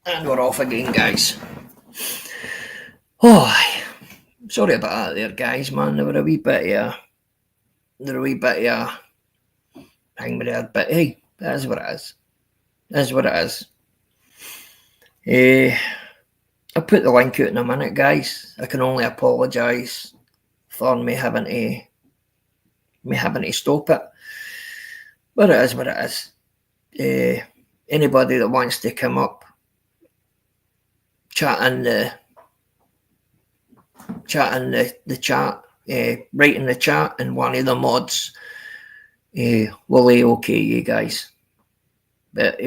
And we're off again, guys. Oh, sorry about that there, guys, man. They were a wee bit, hang me there, but hey, that's what it is. That's what it is. I'll put the link out in a minute, guys. I can only apologise for me having to stop it. But it is what it is. Anybody that wants to come up, chat in the chat, write in the chat, and one of the mods will okay you guys. But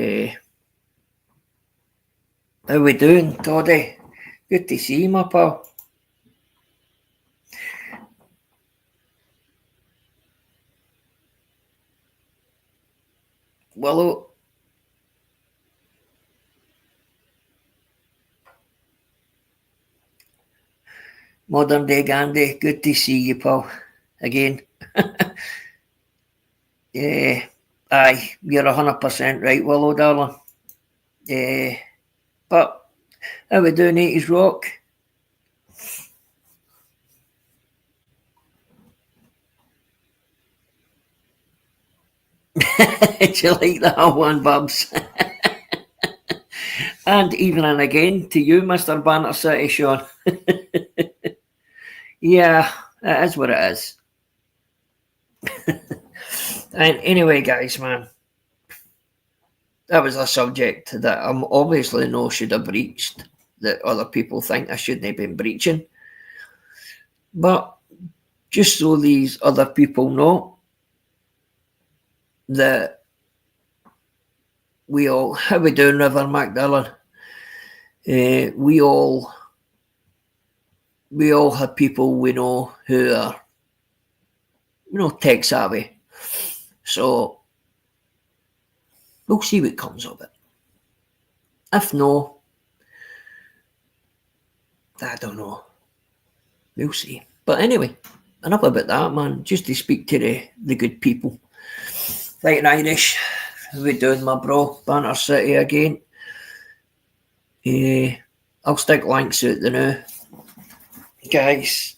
how we doing, Toddy? Good to see you, my pal. Willow. Modern day Gandhi, good to see you, pal. Again. Aye, you're 100% right, Willow, darling. But how we doing, 80s rock? Do you like that one, Bubs? And evening again to you, Mr. Banner City, Sean. Yeah, that is what it is. And anyway, guys, man, that was a subject that I'm obviously should have breached, that other people think I shouldn't have been breaching. But just so these other people know that we all, how we doing, River Macdillan? We all have people we know who are, tech savvy. So we'll see what comes of it. If no, I don't know. We'll see. But anyway, enough about that, man. Just to speak to the good people. Right in Irish, how we doing, my bro? Banter City again. I'll stick links out the now. Guys.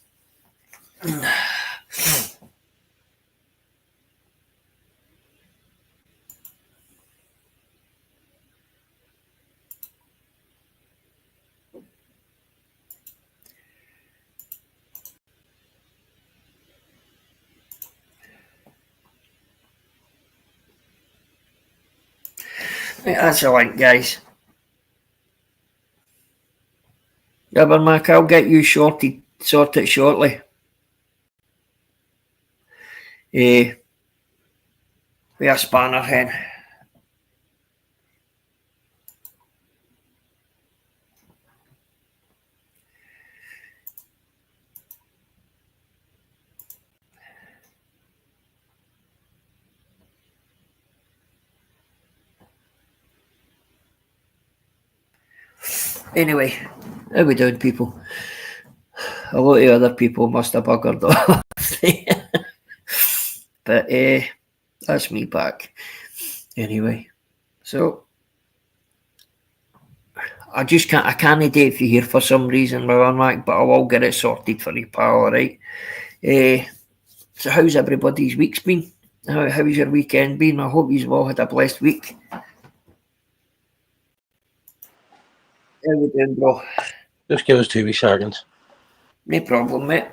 Right, that's a link, guys. Rubber Mac, I'll get you sorted shortly. We are spanner hen. Anyway, how we doing, people? A lot of other people must have buggered off. But that's me back. Anyway, so I can't do it for here for some reason, Mac, but I will get it sorted for you, pal, alright? So how's everybody's week's been? How's your weekend been? I hope you've all had a blessed week. How we doing, bro? Just give us 2 seconds. No problem, mate.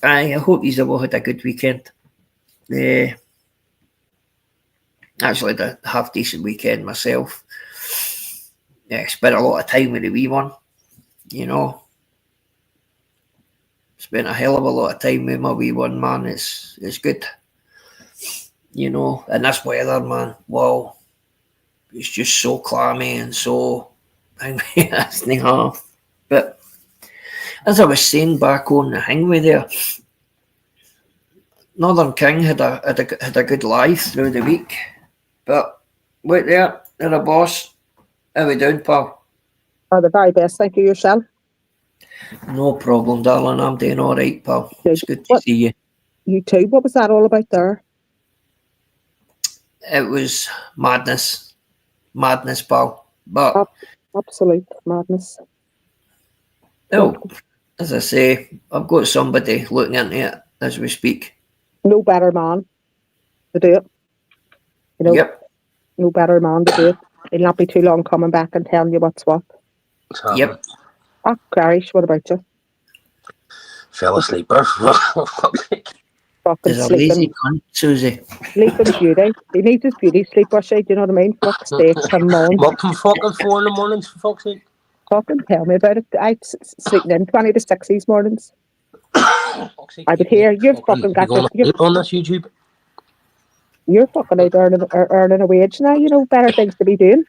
I hope you've all had a good weekend. Actually, a half decent weekend myself. Spent a lot of time with the wee one, Spent a hell of a lot of time with my wee one, man. It's good, and this weather, man. Wow, it's just so clammy and so. That's not half. But as I was saying back on the Hingway there, Northern King had a good life through the week. But wait there, they're a boss. How we doing, pal? The very best, thank you, yourself. No problem, darling. I'm doing all right, pal. It's good to see you. You too. What was that all about there? It was madness, pal. But Absolute madness. no, as I say, I've got somebody looking into it as we speak. No better man to do it. You know, Yep, no better man to do it. He'll not be too long coming back and telling you what's what. What's happening? yep. Ah, Clarice, what about you? Fell asleep. Fucking There's a sleeping. lazy cunt, Susie. Sleeping beauty. He needs his beauty sleep, do you know what I mean? Fuck's sake, come on. Up from fucking 4 in the mornings, for fuck's sake. Fucking tell me about it. I'm sleeping in 20 to 6 these mornings. Fuck's sake, I would hear you've fucking you got going to sleep on this YouTube? you're fucking out earning a wage now, you know, better things to be doing.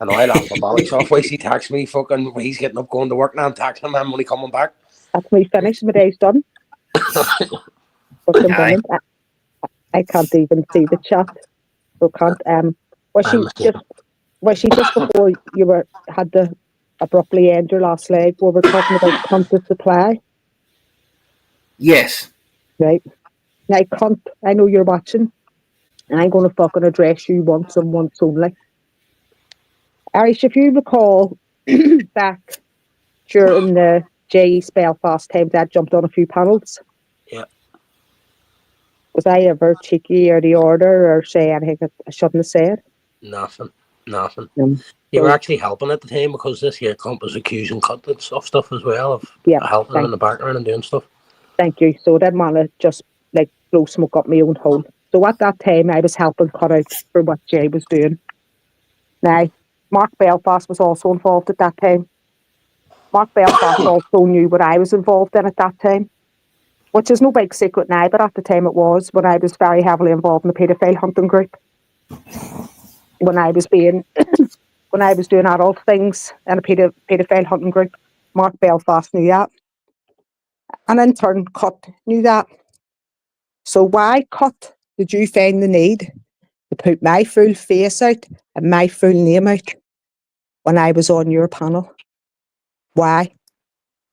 I know I laugh my bollocks off. Why he texts me fucking, he's getting up going to work now. I'm texting him, I'm only coming back. That's me finished, my day's done. Fucking Aye. brilliant. I can't even see the chat. So can't was she just before you had to abruptly end your last leg, we were talking about constant supply, Yes. right? Now I know you're watching, and I'm gonna fucking address you once and once only. Irish, if you recall back during the East Belfast times, I jumped on a few panels. Yeah. Was I ever cheeky or the order or say anything that I shouldn't have said? Nothing. You So- were actually helping at the time because this here clump was accusing cut and stuff as well of Yeah, helping in the background and doing stuff. Thank you. So I didn't want to just like blow smoke up my own hole. So at that time, I was helping cut out for what Jay was doing. Now, Mark Belfast was also involved at that time. Mark Belfast also knew what I was involved in at that time, which is no big secret now, but at the time it was when I was very heavily involved in the paedophile hunting group. When I was doing adult things in a paedophile hunting group, Mark Belfast knew that. And in turn, Cut knew that. So why, Cut, did you find the need to put my full face out and my full name out when I was on your panel? Why?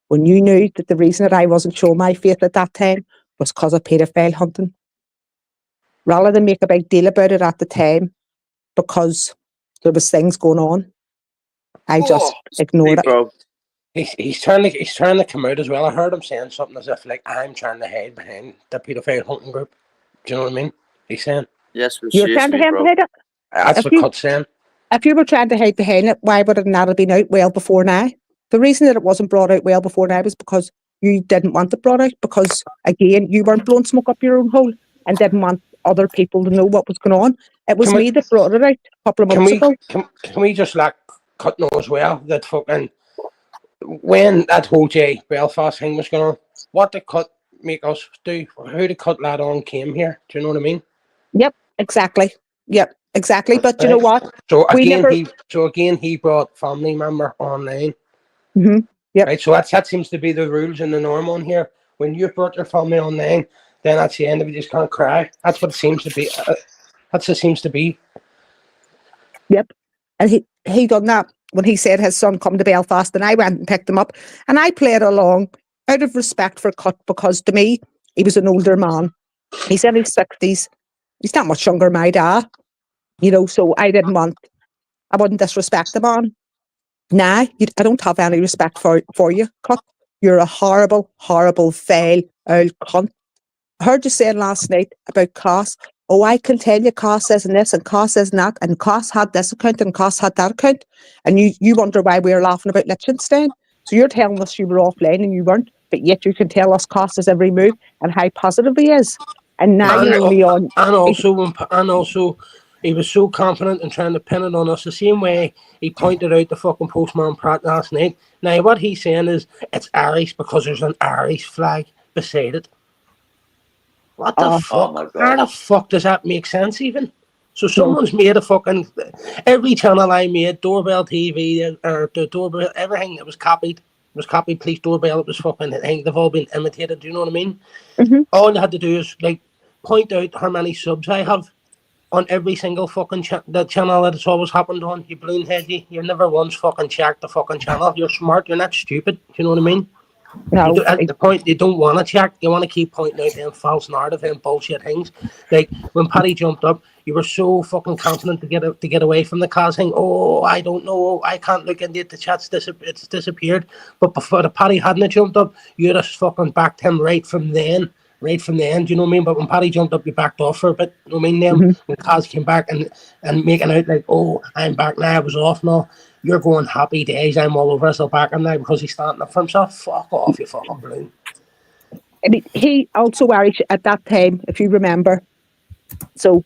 When you knew that the reason that I wasn't showing my face at that time was because of paedophile hunting. Rather than make a big deal about it at the time because there was things going on, I just ignored it. Bro. He's trying to come out as well. I heard him saying something as if like I'm trying to hide behind the paedophile hunting group. Do you know what I mean? He's saying Yes, You're trying to hide bro. behind it? that's what Cut's saying. If you were trying to hide behind it, why would it not have been out well before now? The reason that it wasn't brought out well before now was because you didn't want it brought out because, again, you weren't blowing smoke up your own hole and didn't want other people to know what was going on. It was me that brought it out a couple of months ago. Can we just let Cut know as well that fucking when that whole J Belfast thing was going on, what did Cut make us do? Who did Cut lad on came here? Do you know what I mean? Yep, exactly. But you know what? So again, he brought family member online. Mm-hmm. Yep. Right. So that seems to be the rules and the norm on here. When you brought your family online, then that's the end of it. You just can't cry. That's what it seems to be. That's what it seems to be. Yep. And he done that when he said his son come to Belfast, and I went and picked him up, and I played along out of respect for Cut because to me he was an older man. He's in his 60s. He's not much younger than my dad, you know. So I wouldn't disrespect the man. Nah, I don't have any respect for you, Cut. You're a horrible, horrible, fail old cunt. I heard you saying last night about Cass. Oh, I can tell you Cass isn't this and Cass isn't that, and Cass had this account and Cass had that account. And you wonder why we were laughing about Liechtenstein. So you're telling us you were offline and you weren't, but yet you can tell us Cass's every move and how positive he is. And now you're only on. And also, he was so confident in trying to pin it on us the same way he pointed out the fucking Postman Pratt last night. Now, what he's saying is it's Irish because there's an Irish flag beside it. What the fuck? How the fuck does that make sense even? So someone's made a fucking... Every channel I made, Doorbell TV, or the Doorbell, everything that was copied, Police Doorbell, it was fucking... I think they've all been imitated, do you know what I mean? Mm-hmm. All you had to do is, like, point out how many subs I have on every single fucking the channel that it's always happened on. You balloon heady. You never once fucking checked the fucking channel. You're smart. You're not stupid. Do you know what I mean? No. At the point, you don't want to check. You want to keep pointing out them false narrative and bullshit things. Like when Paddy jumped up, You were so fucking confident to get away from the cause thing. Oh, I don't know. I can't look into it. The chat's it's disappeared. But before the Paddy hadn't jumped up, you just fucking backed him right from the end. Right from the end, you know what I mean? But when Paddy jumped up, you backed off for a bit. You know what I mean? Then when Kaz came back and making out like, oh, I'm back now, I was off now. You're going happy days, I'm all over us, I'll back him now because he's standing up for himself. Fuck off, you fucking balloon. I mean, he also, Irish, at that time, if you remember, so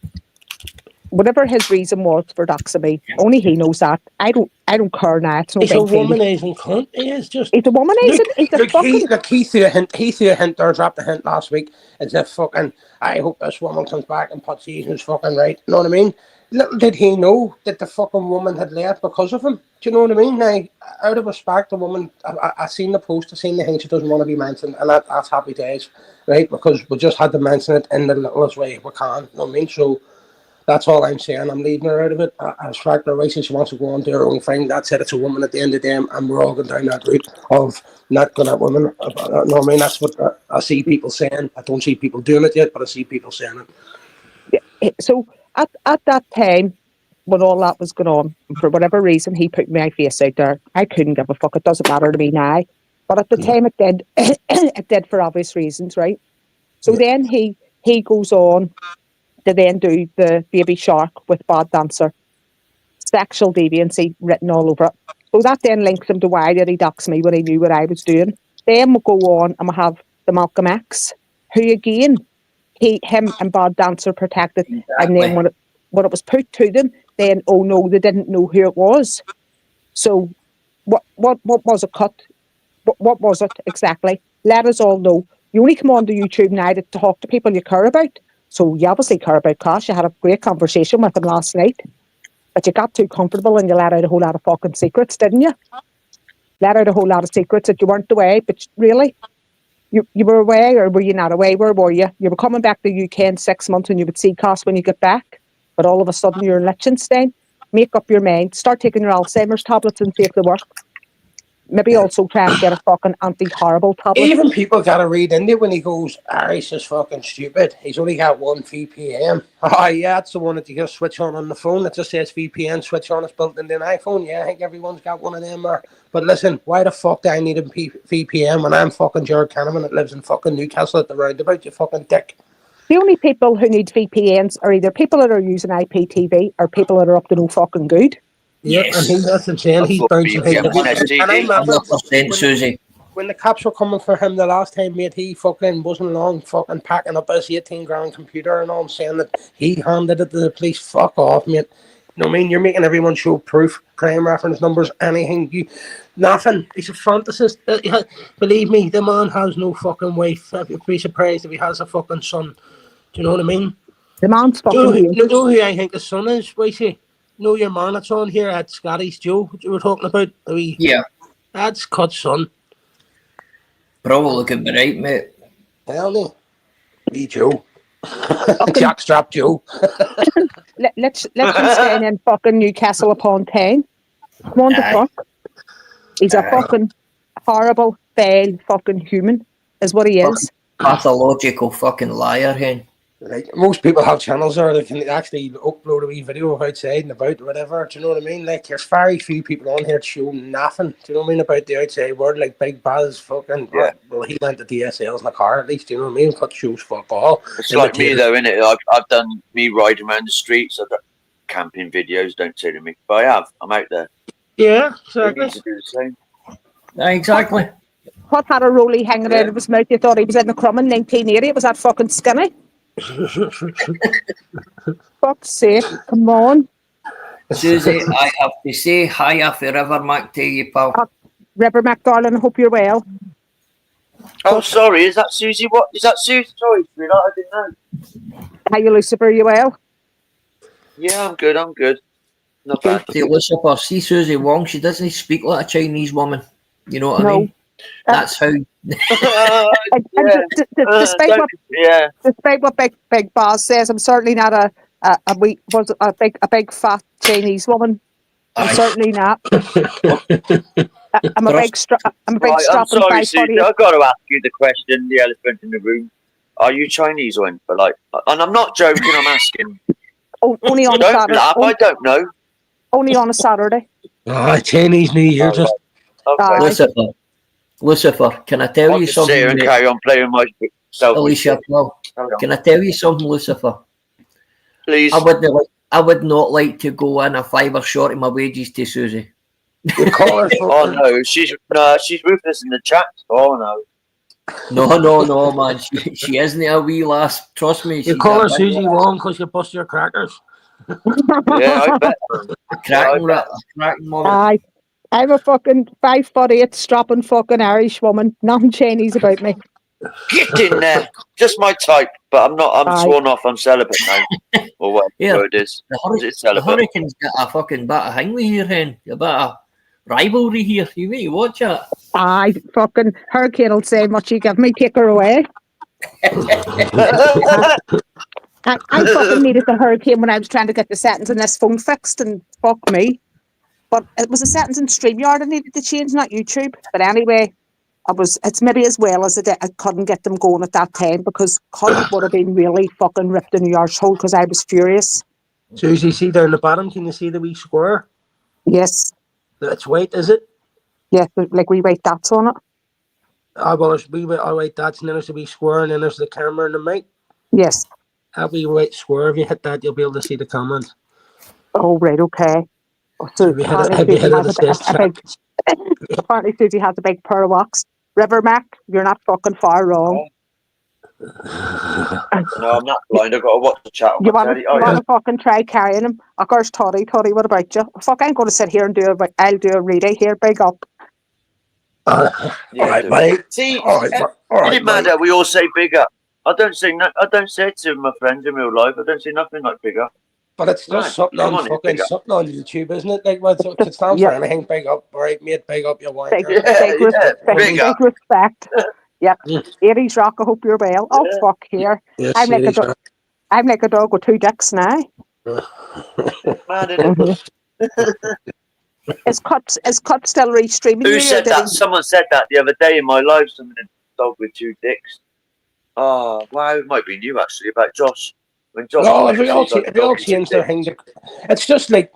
whatever his reason was for doxing me, only he knows that. I don't care now. It's no he's big a deal. womanizing cunt. He is just. He's a womanizing. He's a fucking. He threw a hint. He threw a hint or dropped a hint last week. As if fucking. I hope this woman comes back and puts season's fucking right. You know what I mean? Little did he know that the fucking woman had left because of him. Do you know what I mean? Now, out of respect, the woman. I seen the post. I seen the thing. She doesn't want to be mentioned, and that's happy days, right? Because we just had to mention it in the littlest way we can. You know what I mean? So. That's all I'm saying. I'm leaving her out of it. I respect her right. She wants to go on to her own thing. That's it. It's a woman at the end of the day, and we're all going down that route of not good at women. You know what I mean? That's what I see people saying. I don't see people doing it yet, but I see people saying it. Yeah. So at that time, when all that was going on, for whatever reason, he put my face out there. I couldn't give a fuck. It doesn't matter to me now. But at the time, it did. It did for obvious reasons, right? So then he goes on to then do the baby shark with bad dancer, sexual deviancy written all over it. So that then links him to why did he dox me when he knew what I was doing. Then we'll go on and we'll have the Malcolm X, who again, him and bad dancer protected. Exactly. And then when it was put to them, then oh no, they didn't know who it was. So what was it cut? What was it exactly? Let us all know. You only come on to YouTube now to talk to people you care about. So you obviously care about Cash. You had a great conversation with him last night. But you got too comfortable and you let out a whole lot of fucking secrets, didn't you? Let out a whole lot of secrets that you weren't away. But really, you were away, or were you not away? Where were you? You were coming back to the UK in 6 months and you would see Cash when you get back. But all of a sudden you're in Liechtenstein. Make up your mind. Start taking your Alzheimer's tablets and see if they work. Maybe also try and get a fucking anti-horrible tablet. Even people got to read into it when he goes, Irish is fucking stupid. He's only got one VPN. Oh, yeah, it's the one that you just switch on the phone. It just says VPN, switch on, it's built into an iPhone. Yeah, I think everyone's got one of them there. But listen, why the fuck do I need a VPN when I'm fucking Jared Cannon that lives in fucking Newcastle at the roundabout, you fucking dick? The only people who need VPNs are either people that are using IPTV or people that are up to no fucking good. Yep, yes. And that's what I'm saying. He's bouncing things. And I remember when the cops were coming for him the last time, mate, he fucking wasn't long fucking packing up his 18-grand computer and all. I'm saying that he handed it to the police. Fuck off, mate. You know what I mean? You're making everyone show proof, crime reference numbers, anything. Nothing. He's a fantasist. Believe me, the man has no fucking wife. I'd be surprised if he has a fucking son. Do you know what I mean? The man's fucking you know who I think his son is, Wicey? Know your man that's on here at Scotty's Joe, what you were talking about? Yeah. That's Cut's son. Probably could be right, mate. Hell no. Be Joe. Jackstrap Joe. let's be staying in fucking Newcastle upon Tyne. Come on the fuck. He's a fucking horrible, fail fucking human, is what he is. Pathological fucking liar, hen. Like, most people have channels there that can actually upload a wee video of outside and about or whatever. Do you know what I mean? Like, there's very few people on here to show nothing. Do you know what I mean about the outside world? Like Big Baz, fucking. Yeah. Well, he went to DSLs in the car at least. Do you know what I mean? Cut shows fuck all. It's like me though, innit? I've done me riding around the streets. I've got camping videos. Don't say to me, but I have. I'm out there. Yeah, exactly. To do the same. Exactly. What had a rollie hanging out of his mouth? You thought he was in the Crumb in 1980. It was that fucking skinny. Fuck's sake, come on. Susie, I have to say hiya forever, Mac, to you, pal. River Mac, darling, I hope you're well. Oh, sorry, is that Susie? What? Is that Susie? Sorry, sweetheart, I didn't know. Hiya, Lucifer, you well? Yeah, I'm good, Not bad. See, Lucifer, see Susie Wong, she doesn't speak like a Chinese woman. You know what I mean? That's how. Despite what Big Boss says, I'm certainly not a big fat Chinese woman. I'm certainly not. I'm a big strap. I'm sorry, Susie. I've got to ask you the question, the elephant in the room. Are you Chinese or anything? Like, and I'm not joking. I'm asking. Only on a Don't Saturday. laugh. I don't know. Only on a Saturday. Chinese New Year, just Okay. Lucifer, can I tell I'll you just sit here something? and carry on playing myself. Alicia, well, can I tell you something, Lucifer? Please. I would not like to go in a fiver short of my wages to Susie. you call her. Oh no, she's ruthless in the chat. Oh no. No, man. She isn't a wee lass. Trust me. You She's call a her big Susie lass. Wong because you bust your crackers. Yeah, I bet. Cracking woman. I'm a fucking 5'8" strapping fucking Irish woman. Nothing Chinese about me. Get in there. Just my type, but I'm not. I'm sworn off. I'm celibate now. Or whatever Yeah. word it is. Is it The celibate? Hurricanes got a fucking bit of thing with here, hen. A bit of rivalry here. You need to watch it. Fucking Hurricane will say, much you give me, take her away. I fucking needed the Hurricane when I was trying to get the settings in this phone fixed, and fuck me. But it was a settings in StreamYard I needed to change, not YouTube. But anyway, it's maybe as well as I couldn't get them going at that time, because it would have been really fucking ripped in the arsehole because I was furious. Susie, see down the bottom, can you see the wee square? Yes. That's white, is it? Yeah, like we white dots on it. Well, there's wee white dots, and then there's a wee square, and then there's the camera and the mic. Yes. That wee white square, if you hit that, you'll be able to see the comments. Oh, right, okay. So apparently Susie has a big pair of walks. River Mac, you're not fucking far wrong. No, I'm not blind. I've got to watch the chat. You want to fucking try carrying him? Of course, Toddy, what about you? Fuck, I'm going to sit here and I'll do a reading here. Big up. All right, mate. See, it doesn't matter. We all say big up. I don't say it to my friends in real life. I don't say nothing like big up. But it's just something on YouTube, isn't it? Like, it stands for anything. Big up, all right, mate. Big up your wanker. Big respect. Yep. 80s rock. I hope you're well. Oh fuck here. Yes, I'm like a dog with two dicks now. Is cut still restreaming? Who said that? Someone said that the other day in my live. Someone said dog with two dicks. Oh wow, it might be you actually about Josh. When Josh if we all change their thing, it's just like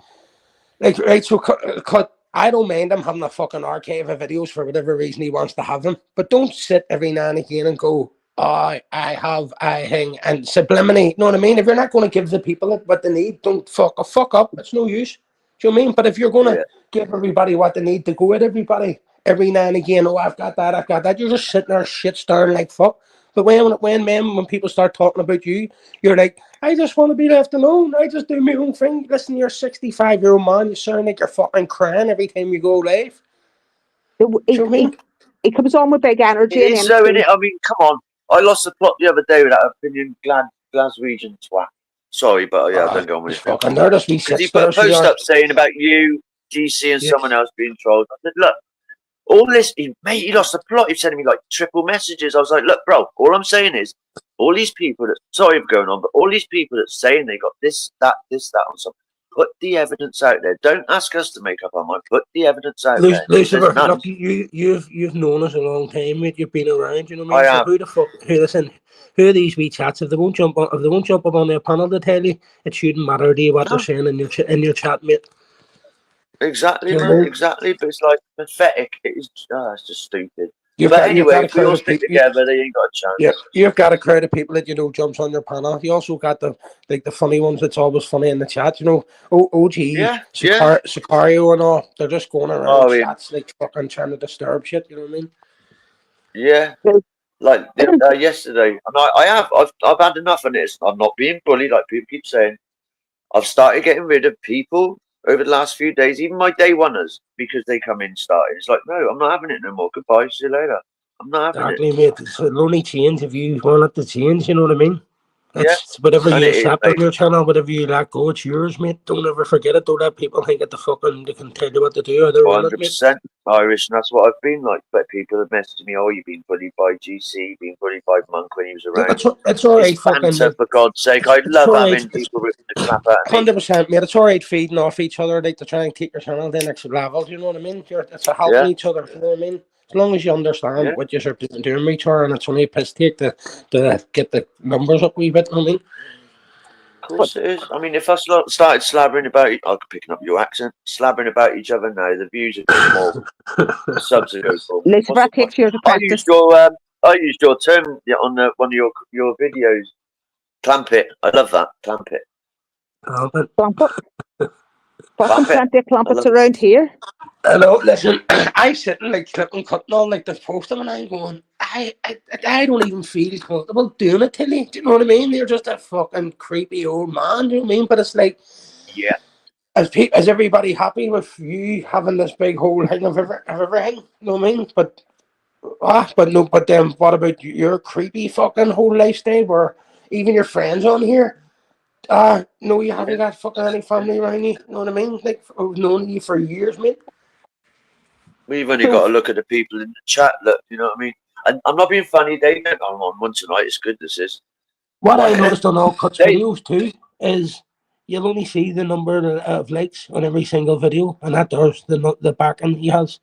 right. So cut. I don't mind him having a fucking archive of videos for whatever reason he wants to have them, but don't sit every now and again and go, I hang and subliminate. You know what I mean? If you're not going to give the people what they need, don't fuck up. It's no use. Do you know what I mean? But if you're going to give everybody what they need to go at everybody every now and again, I've got that. You're just sitting there shit staring like fuck. But when people start talking about you, you're like, I just want to be left alone. I just do my own thing. Listen, you're a 65-year-old man. You sound like you're fucking crying every time you go live. It comes on with big energy. It is so, innit? I mean, come on. I lost the plot the other day with that opinion Glaswegian twat. Sorry, but I don't go on with it. Because he put a post up saying about you, GC, and someone else being trolled. I said, look, all this, mate, he lost the plot. He's sending me like triple messages. I was like, look, bro, all I'm saying is, all these people that, sorry for going on, but all these people that saying they got this, that on something, put the evidence out there. Don't ask us to make up our mind. Put the evidence out there. Lucifer, look, you've known us a long time, mate. You've been around, you know what I mean? I have. Who the fuck, who are these wee chats? If they won't jump up on their panel to tell you, it shouldn't matter to you what they're saying in your chat, mate. Exactly, man, exactly. But it's like pathetic. It's just stupid. Anyway, if we all stick together, they ain't got a chance. Yeah, you've got a crowd of people that jumps on your panel. You also got the funny ones that's always funny in the chat. You know, OG, Sicario and all. They're just going around chats like fucking trying to disturb shit. You know what I mean? Yeah. Like yesterday, and I've had enough of this. I'm not being bullied like people keep saying. I've started getting rid of people over the last few days, even my day oneers, because they come in started. It's like, no, I'm not having it no more. Goodbye, see you later. I'm not having it. Mate. It'll only change if you want it to change, you know what I mean? It's whatever you accept on your channel, whatever you let go, it's yours, mate. Don't ever forget it. Don't let people think that they can tell you what to do. 100% Irish, and that's what I've been like. But people have messaged me, you've been bullied by GC, been bullied by Monk when he was around. It's all right, banter, for God's sake. I love having people ripping the crap out of me. 100%, mate. It's all right feeding off each other, like to try and keep your channel to the next level. You know what I mean? It's a helping each other. You know what I mean? As long as you understand what you're doing, each other, and it's only a piss take to get the numbers up a wee bit. You know what I mean? course it is. I mean, if I started slabbering about, I'm picking up your accent, slabbering about each other now, the views would go small, the subs would go small. Elizabeth, that takes years of I practice. used your term on one of your videos. Clamp it. I love that. Clamp it. Clamp it. Fucking plenty of clampets around here. Hello, listen, I sit and like clip and cutting all like the post them, and I'm going, I don't even feel comfortable doing it, Tilly. Do you know what I mean? You're just a fucking creepy old man. Do you know what I mean? But it's like, yeah. Is everybody happy with you having this big whole thing of everything? You know what I mean? But then what about your creepy fucking whole lifestyle where even your friends on here? No, you haven't got fucking any family around you. You know what I mean? Like, I've known you for years, mate. We've only got to look at the people in the chat. Look, you know what I mean? And I'm not being funny. They don't go on one tonight. It's good. This is. What I noticed on all Cuts videos too is you'll only see the number of likes on every single video, and that does the backing he has.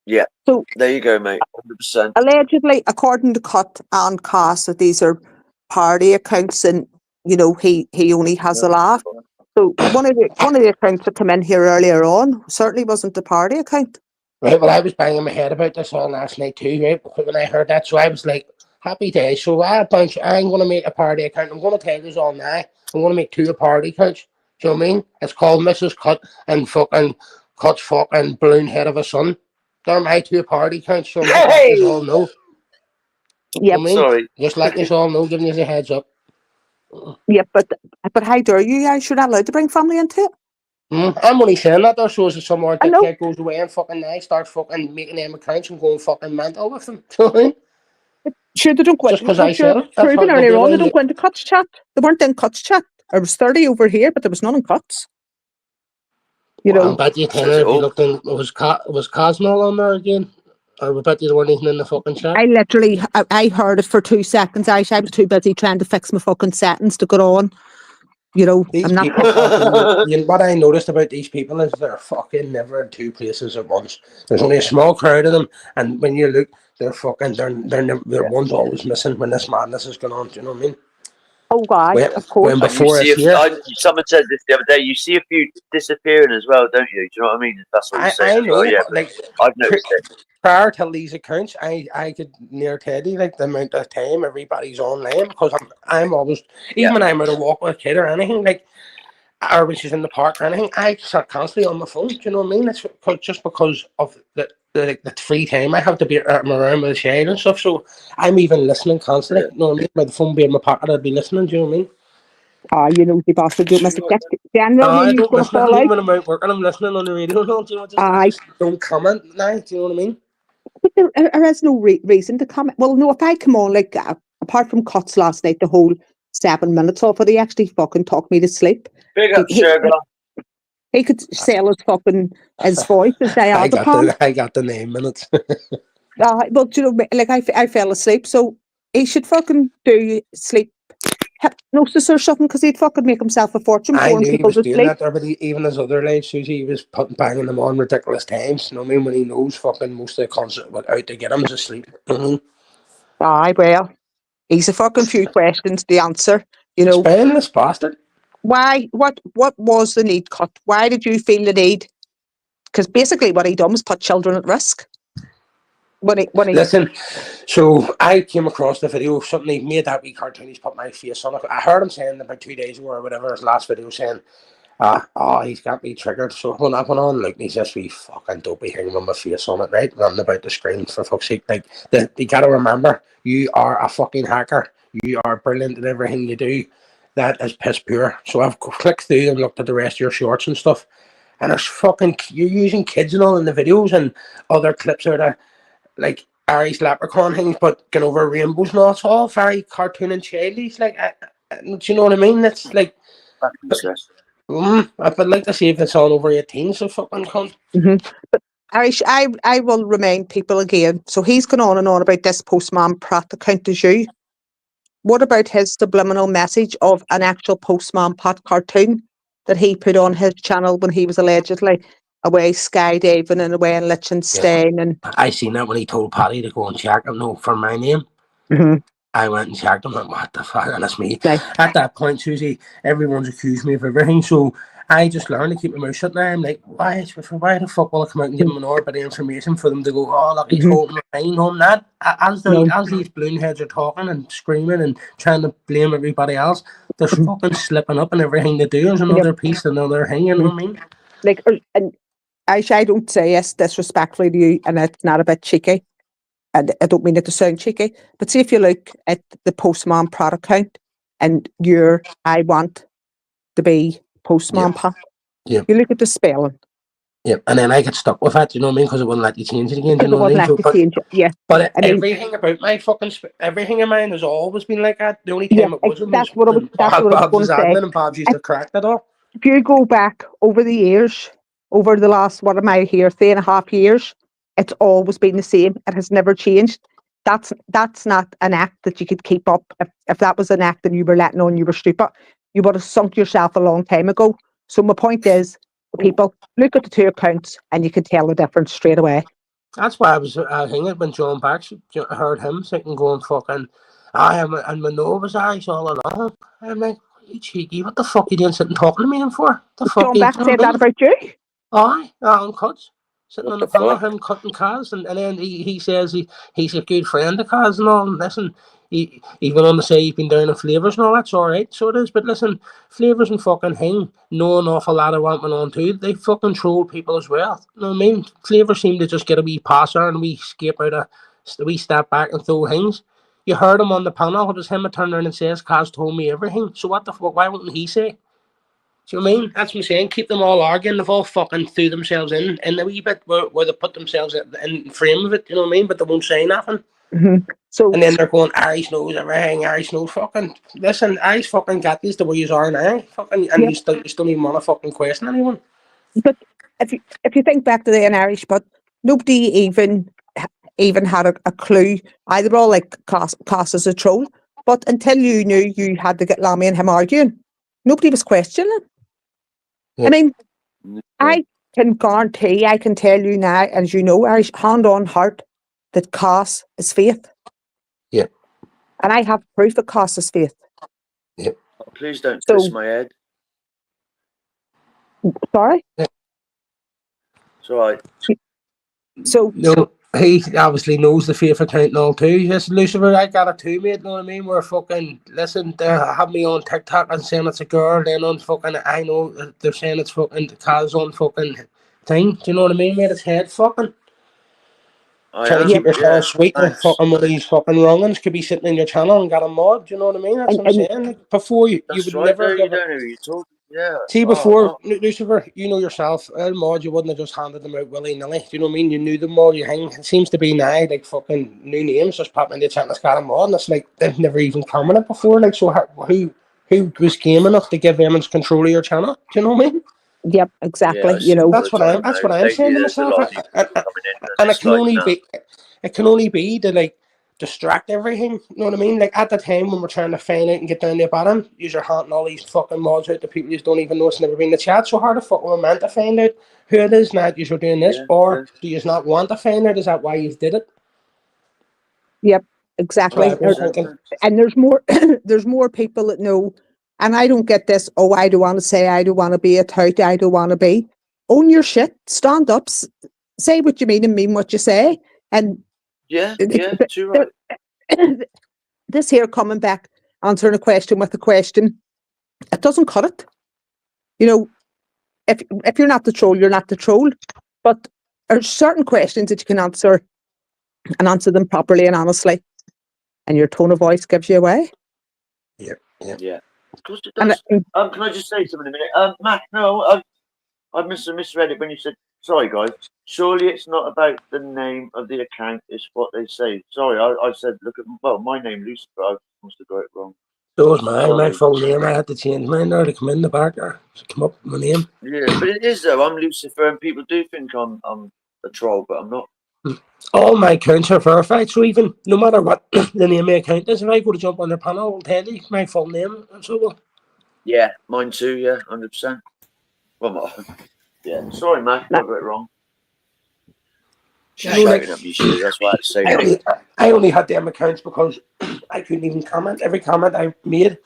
Yeah. So there you go, mate. 100%. Allegedly, according to Cut and Cass, that these are party accounts, and you know he only has a laugh. So one of the accounts that came in here earlier on certainly wasn't a party account. Right. Well, I was banging my head about this all last night too, right? When I heard that, so I was like, happy days. So I'm going to make a party account. I'm going to tell you all now. I'm going to make 2 party accounts. Do you know what I mean? It's called Mrs. Cut and fucking Cut's fucking balloon head of a son. They're my 2 party accounts. So you all know. Yep. Sorry. Just letting you all know, giving you a heads up. Yep, but how dare you guys? You're not allowed to bring family into it. I'm only saying that though, so as somewhere the kid goes away and fucking now starts fucking making them accounts and going fucking mental with them. Do you know what I mean? Sure, they don't go just because I said it. Proven earlier on, they don't go into Cuts chat. They weren't in Cuts chat. There was 30 over here, but there was none in Cuts. You know. I bet you if you looked in, was Cosmo on there again? Or I bet you there weren't even in the fucking chat. I heard it for 2 seconds. I was too busy trying to fix my fucking settings to get on. You know, these I'm not. People, what I noticed about these people is they're fucking never in 2 places at once. There's only a small crowd of them, and when you look, they're one's always missing when this madness is going on. Do you know what I mean? Oh God, of course. When before someone said this the other day, you see a few disappearing as well, don't you? Do you know what I mean? That's what you're saying. I know. Well, yeah, like I've noticed it. Prior to these accounts, I could near tell you like the amount of time everybody's online, because I'm always even when I'm out a walk with a kid or anything, like, or when she's in the park or anything, I start constantly on my phone. Do you know what I mean? It's just because of the free time I have to be around with the child and stuff. So I'm even listening constantly. You know what I mean? With the phone being in my pocket, I'd be listening. Do you know what I mean? You know the bastard don't miss a general. I don't listen when I'm out working. I'm listening on the radio. I just don't comment now. Do you know what I mean? But there is no reason to comment. Well, no, if I come on, like, apart from Cuts last night, the whole 7 minutes off, but he actually fucking talked me to sleep. Big up, Sugar. He could sell his voice as they are. I got the 9 minutes. Well, you know, like I fell asleep, so he should fucking do sleep hypnosis or something, because he'd fucking make himself a fortune. I knew he was doing that there, but even his other lives, Susie, he was banging them on ridiculous times. You know what I mean? When he knows fucking most of the concert went out to get him to sleep. Well, he's a fucking few questions to answer. You know, spineless bastard. Why? What was the need, Cut? Why did you feel the need? Because basically, what he done was put children at risk. When he listen, so I came across the video. Something he made that wee cartoon. He's put my face on it. I heard him saying about 2 days ago or whatever his last video saying, he's got me triggered. So when I went on, like, he's this wee fucking dopey thing with my face on it, right, running about the screen, for fuck's sake. Like, you gotta remember, you are a fucking hacker. You are brilliant at everything you do. That is piss pure. So I've clicked through and looked at the rest of your shorts and stuff, and there's fucking, you're using kids and all in the videos, and other clips out of like Ari's leprechaun things, but going over rainbows and all. It's all very cartoon and childish. Like, do you know what I mean? It's like, I'd like to see if it's all over 18, so fucking cunt. But I will remind people again. So he's gone on and on about this Postman Pratt account as you. What about his subliminal message of an actual Postman Pat cartoon that he put on his channel when he was allegedly away skydiving and away in Liechtenstein? And I seen that when he told Paddy to go and check him for my name. I went and checked them and what the fuck, and it's me. Right. At that point, Susie, everyone's accused me of everything, so I just learned to keep my mouth shut now. I'm like, why the fuck will I come out and give them an orbit of information for them to go, oh, look, he's holding the line on that? As these balloonheads are talking and screaming and trying to blame everybody else, they're fucking slipping up and everything they do. There's another piece, another thing, you know what I mean? Like, and I don't say this disrespectfully to you, and it's not a bit cheeky, and I don't mean it to sound cheeky, but see if you look at the Postman product count, and I want to be Postman Pat. Yeah. You look at the spelling. Yeah, and then I get stuck with that, you know what I mean? Because it wouldn't let you change it again, you know what I mean? But everything about my fucking everything in mine has always been like that. The only time it wasn't was when Bob was admin and Bob used to correct it all. If you go back over the years, over the last, what am I here, 3.5 years, it's always been the same. It has never changed. That's not an act that you could keep up. If that was an act and you were letting on you were stupid, you would have sunk yourself a long time ago. So my point is, people, look at the two accounts and you can tell the difference straight away. That's why I think when John Bax heard him sitting going fucking, and Manoa was Irish all along. I'm like, you cheeky, what the fuck are you doing sitting talking to me for? The fuck John Bax said that about you? Aye, on cuts. Sitting on the panel, him cutting Kaz, and then he says he's a good friend of Kaz and all. And listen, he went on to say he's been down in Flavours and all, that's alright, so it is. But listen, Flavours and fucking Hing know an awful lot of what went on too. They fucking troll people as well. You know what I mean? Flavours seem to just get a wee passer and a wee step back and throw Hings. You heard him on the panel, it was him that turned around and says, Kaz told me everything. So what the fuck, why wouldn't he say? Do you know what I mean? That's what I'm saying. Keep them all arguing. They've all fucking threw themselves in the wee bit where they put themselves in frame of it. You know what I mean? But they won't say nothing. So, and then they're going, Irish knows everything. Irish knows fucking. Listen, Irish fucking got these the way you are now. Fucking, and you don't even want to fucking question anyone. But if you think back to the Irish, but nobody even had a clue. Either all like class as a troll. But until you knew you had to get Lammy and him arguing, nobody was questioning. Yeah. I mean, I can guarantee, I can tell you now, as you know, Irish, hand on heart, that Cass is faith. Yeah. And I have proof that Cass is faith. Yeah. Oh, please don't twist my head. Sorry? Yeah. It's all right. So he obviously knows the faith account and all too. Yes, Lucifer, I got it too, mate. Know what I mean? We're fucking, listen, they have me on TikTok and saying it's a girl, then on fucking, I know they're saying it's fucking Kaz on fucking thing. Do you know what I mean, mate? It's head fucking. Trying to keep yourself sweet and fucking one of these fucking wrong'uns could be sitting in your channel and got a mod. Do you know what I mean? That's what I'm saying. Like, before you would never give it. You talking. Yeah. See, before, Lucifer, you know yourself, mod, you wouldn't have just handed them out willy-nilly. Do you know what I mean? You knew them all, you hang. It seems to be now, like, fucking new names just pop into the chat and got a mod, and it's like, they've never even come in it before. Like, so who was game enough to give them control of your channel? Do you know what I mean? Yep, exactly. Yeah, you know, that's what I'm saying to myself. And it can only be to, like, distract everything, you know what I mean? Like, at the time when we're trying to find out and get down to the bottom, you're hunting all these fucking mods out to people you don't even know it's never been in the chat. So how the fuck we're meant to find out who it is now you're doing this, or do you not want to find out? Is that why you did it? Yep, exactly. And there's more there's more people that know, and I don't get this, oh, I don't want to say, I don't want to be a tout, I don't want to be. Own your shit, stand up, say what you mean and mean what you say. And too right. This here coming back, answering a question with a question, it doesn't cut it. You know, if you're not the troll, you're not the troll. But there's certain questions that you can answer and answer them properly and honestly. And your tone of voice gives you away. Yeah. Of course it does. Can I just say something a minute? Matt, no, I misread it when you said, sorry guys, surely it's not about the name of the account, it's what they say. Sorry, I said, look at, my name, Lucifer, I must have got it wrong. So was my full name. I had to change mine there to come in the back there. To come up with my name. Yeah, but it is though. I'm Lucifer, and people do think I'm a troll, but I'm not. All my accounts are verified, so even no matter what the name of my account is, if I go to jump on their panel, I'll tell you my full name. So yeah, mine too. Yeah, 100%. Well, yeah. Sorry, Matt, I got it wrong. Shouting at me, that's why I had to say that. I only had them accounts because I couldn't even comment. Every comment I made,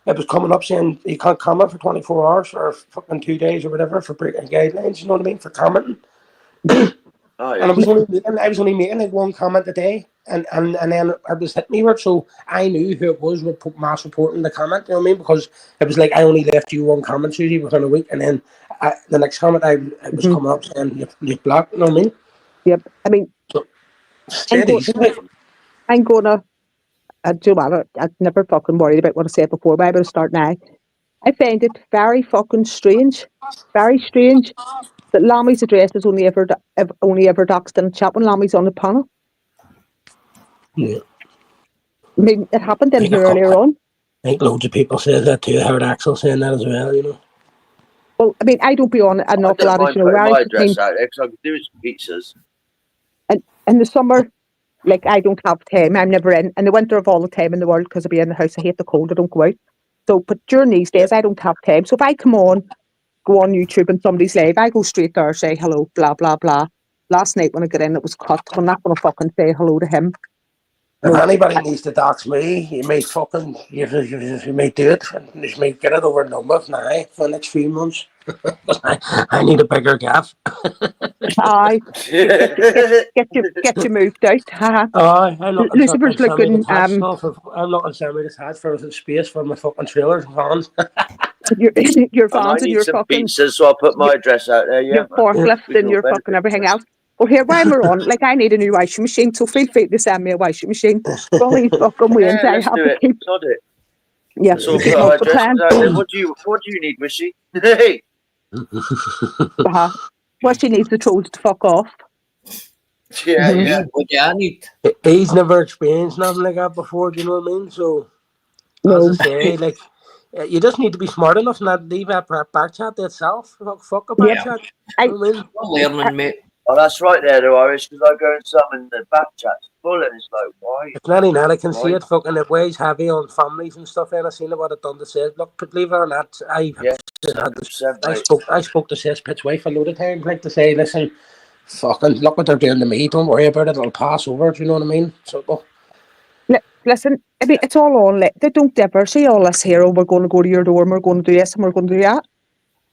it was coming up saying you can't comment for 24 hours or fucking 2 days or whatever for breaking guidelines. You know what I mean? For commenting. Oh, yeah. And I was only making like one comment a day, and then it was hitting me with. So I knew who it was with mass reporting the comment. You know what I mean? Because it was like I only left you one comment, Susie, within a week, and then the next comment it was coming up saying you've blocked. You know what I mean? Yep. I mean, So steady. I'm gonna. Do matter. I've never fucking worried about what I said before, but I'm gonna start now. I find it very fucking strange, very strange that Lammy's address is only ever doxed in a chat when Lammy's on the panel. Yeah. I mean, it happened in here earlier on. I think loads of people said that too. I heard Axel saying that as well, you know. Well, I mean, I don't be on an awful lot of, you know, where my address out there because I could do some pizzas. And in the summer, like, I don't have time. I'm never in. In the winter, of all the time in the world because I be in the house. I hate the cold. I don't go out. So, but during these days, I don't have time. So if I go on YouTube and somebody's live, I go straight there, say hello, blah, blah, blah. Last night when I got in, it was cut. I'm not going to fucking say hello to him. If anybody needs to dox me, you may fucking, you may do it. And you may get it over and done with now for the next few months. I need a bigger gaff. Aye. Get you moved out. Aye, I'm not Lucifer's looking. I'm not semi-detached for the space for my fucking trailers and vans. Your vans and your fucking pizzas, so I'll put my address out there. Yeah, your forklift and your fucking everything else. Well, here, while we're on, like, I need a new washing machine, so feel free to send me a washing machine. All these fucking wins I have to keep. Sod it. Yeah, so put our addresses out there. What do you need, Missy? Hey. Well, she needs the trolls to fuck off. Yeah. What do I need? He's never experienced nothing like that before, do you know what I mean? So, as I say, like, you just need to be smart enough and not leave that back chat to itself. Fuck a back chat. I'm learning, mate. Oh, that's right there, though, Irish, because I go in some and the back chat's full and it's like, why? It's not even that. I can see it fucking, it weighs heavy on families and stuff, and I've seen what it done to say. Look, believe it or not, I spoke to Cesspit's wife a load of times, like, to say, listen, fucking, look what they're doing to me, don't worry about it, it'll pass over, do you know what I mean? So, well, listen, I mean, it's all on, like, they don't ever see all this here, we're going to go to your door and we're going to do this and we're going to do that.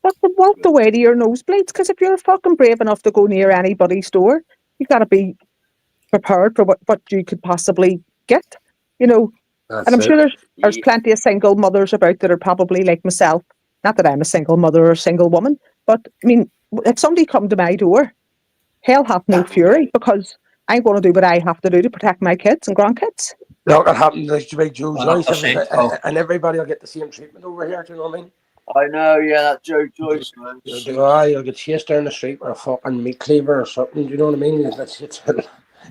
Fucking walk the way to your nosebleeds, because if you're fucking brave enough to go near anybody's door, you got to be prepared for what you could possibly get, you know. And I'm sure there's plenty of single mothers about that are probably like myself. Not that I'm a single mother or a single woman, but I mean, if somebody come to my door, hell hath no fury, because I'm going to do what I have to do to protect my kids and grandkids. Look, it happened to Big Joe's life, and everybody will get the same treatment over here, do you know what I mean? I know, yeah, that Joe Joyce, man. You'll get chased down the street with a fucking meat cleaver or something, do you know what I mean? That's it.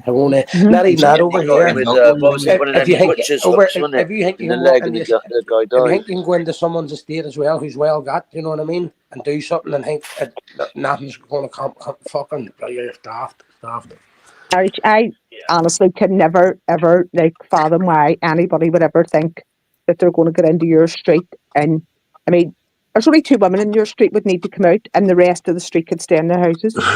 I won't, not even that over here. If you think you can go into someone's estate as well who's well got, you know what I mean, and do something and think nothing's going to come fucking, you're daft. I honestly can never, ever, like, fathom why anybody would ever think that they're going to get into your street. And, I mean, there's only 2 women in your street would need to come out, and the rest of the street could stay in their houses. Like,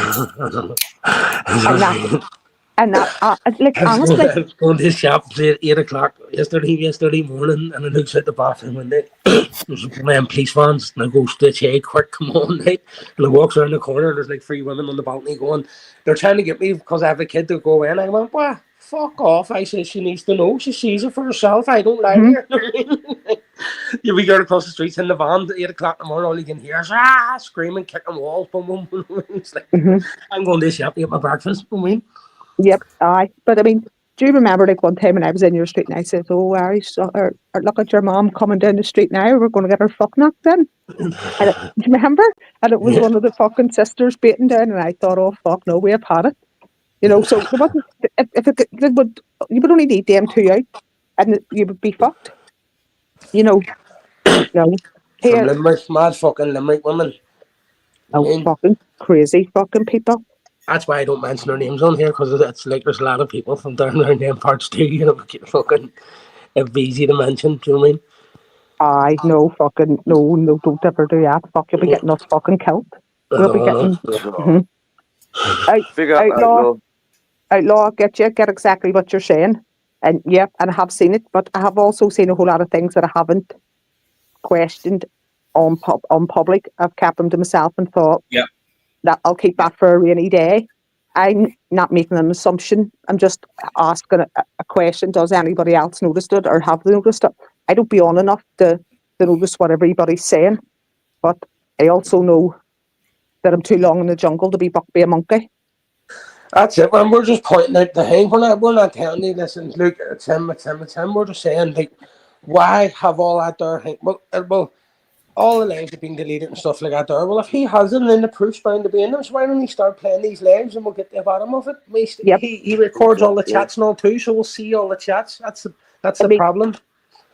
honestly, I was going to the shop at 8 o'clock yesterday morning, and I looks at the bathroom and there's a man police vans, and I go straight, hey, quick, come on, mate. And I walks around the corner, there's like 3 women on the balcony going, they're trying to get me because I have a kid to go in. I went, well, fuck off. I said, she needs to know. She sees it for herself. I don't lie here. We go across the streets in the van at 8 o'clock in the morning, all you can hear is screaming, kicking walls, boom, boom, boom. It's like, I'm going to the shop to get my breakfast, I mean. Yep, aye. But I mean, do you remember, like, one time when I was in your street and I said, oh, Harry, look at your mom coming down the street now, we're going to get her fuck knocked in. Do you remember? And it was one of the fucking sisters beating down, and I thought, oh, fuck, no, we have had it. You know, so there wasn't, you would only need them 2 out, and you would be fucked. You know, no. From Limerick, mad fucking Limerick women. Oh, fucking crazy fucking people. That's why I don't mention their names on here, because it's like there's a lot of people from down there in them parts too, you know, fucking, it'd be easy to mention, do you know what I mean? No, fucking, no, don't ever do that. Fuck, you'll be getting us fucking killed. We'll be getting... Outlaw, get exactly what you're saying. And yeah, and I have seen it, but I have also seen a whole lot of things that I haven't questioned on public. I've kept them to myself and thought, that I'll keep that for a rainy day. I'm not making an assumption. I'm just asking a question. Does anybody else notice it, or have they noticed it? I don't be on enough to notice what everybody's saying, but I also know that I'm too long in the jungle to be bucked by a monkey. That's it. When we're just pointing out the thing, we're not telling you, listen, look, it's him. We're just saying, like, why have all that there? Well, all the lives have been deleted and stuff like that there. Well, if he has them, then the proof's bound to be in them. So why don't he start playing these lives and we'll get to the bottom of it? He records all the chats and all too, so we'll see all the chats. That's the problem.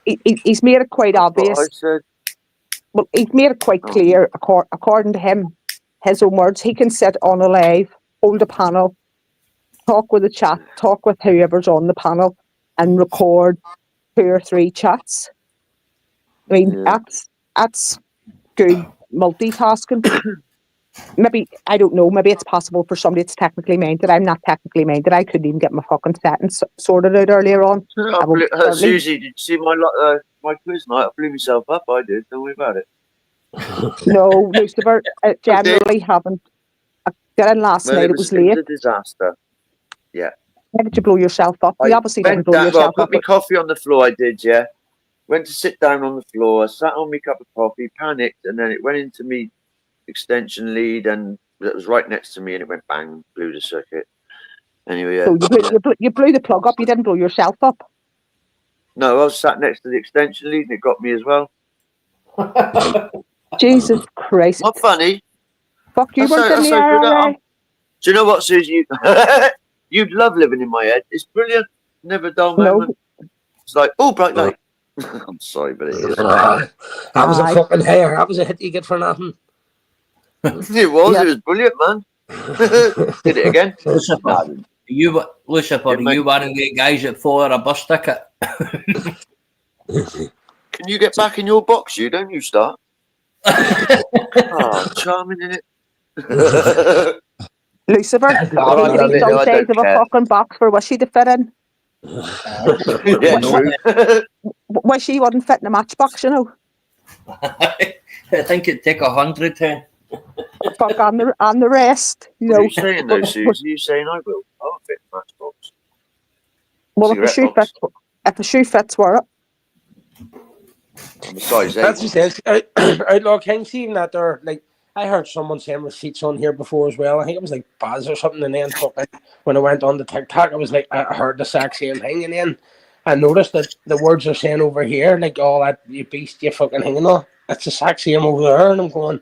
He's made it quite obvious. Well, he's made it quite clear, according to him, his own words. He can sit on a live, hold a panel, talk with the chat, talk with whoever's on the panel, and record 2 or 3 chats. I mean, that's good multitasking. Maybe, I don't know, maybe it's possible for somebody that's technically minded. I'm not technically minded. I couldn't even get my fucking settings sorted out earlier on. Susie, did you see my quiz night? I blew myself up. I did. Don't worry about it. No, Lucifer, generally haven't. I got in last night. It was late. It was a disaster. Yeah. Why did you blow yourself up? You obviously didn't blow yourself up. I put my coffee on the floor. I did, yeah. Went to sit down on the floor. I sat on my cup of coffee, panicked, and then it went into me extension lead, and it was right next to me, and it went bang, blew the circuit. Anyway, so you blew the plug up. You didn't blow yourself up. No, I was sat next to the extension lead, and it got me as well. Jesus Christ! Not funny. Fuck you! Weren't in the IRA. Do you know what, Susie? You'd love living in my head. It's brilliant. Never a dull moment. It's like, oh, bright light. I'm sorry, but it is. That was a fucking hair. That was a hit you get for nothing. It was brilliant, man. Did it again. Lucifer, you one of the guys that follow a bus ticket. Can you get back in your box? You don't you start? Oh, charming, isn't it? Lucifer, he some size of a fucking box for Wishy to fit in. Yeah, true. Wishy wouldn't fit in a matchbox, you know. I think it'd take 100. Fuck on the rest, you know. What are you saying though, Susie? Are you saying I will? I'll fit in a matchbox. Well, if the shoe fits, wear it. I'm a size 8. That's just it. Outlaw King, seeing that there, like, I heard someone saying receipts on here before as well. I think it was like Baz or something. And then when I went on the TikTok, I was like, I heard the exact same thing. And then I noticed that the words are saying over here, like, oh, that you beast, you fucking thing and all. That's the exact same over there. And I'm going,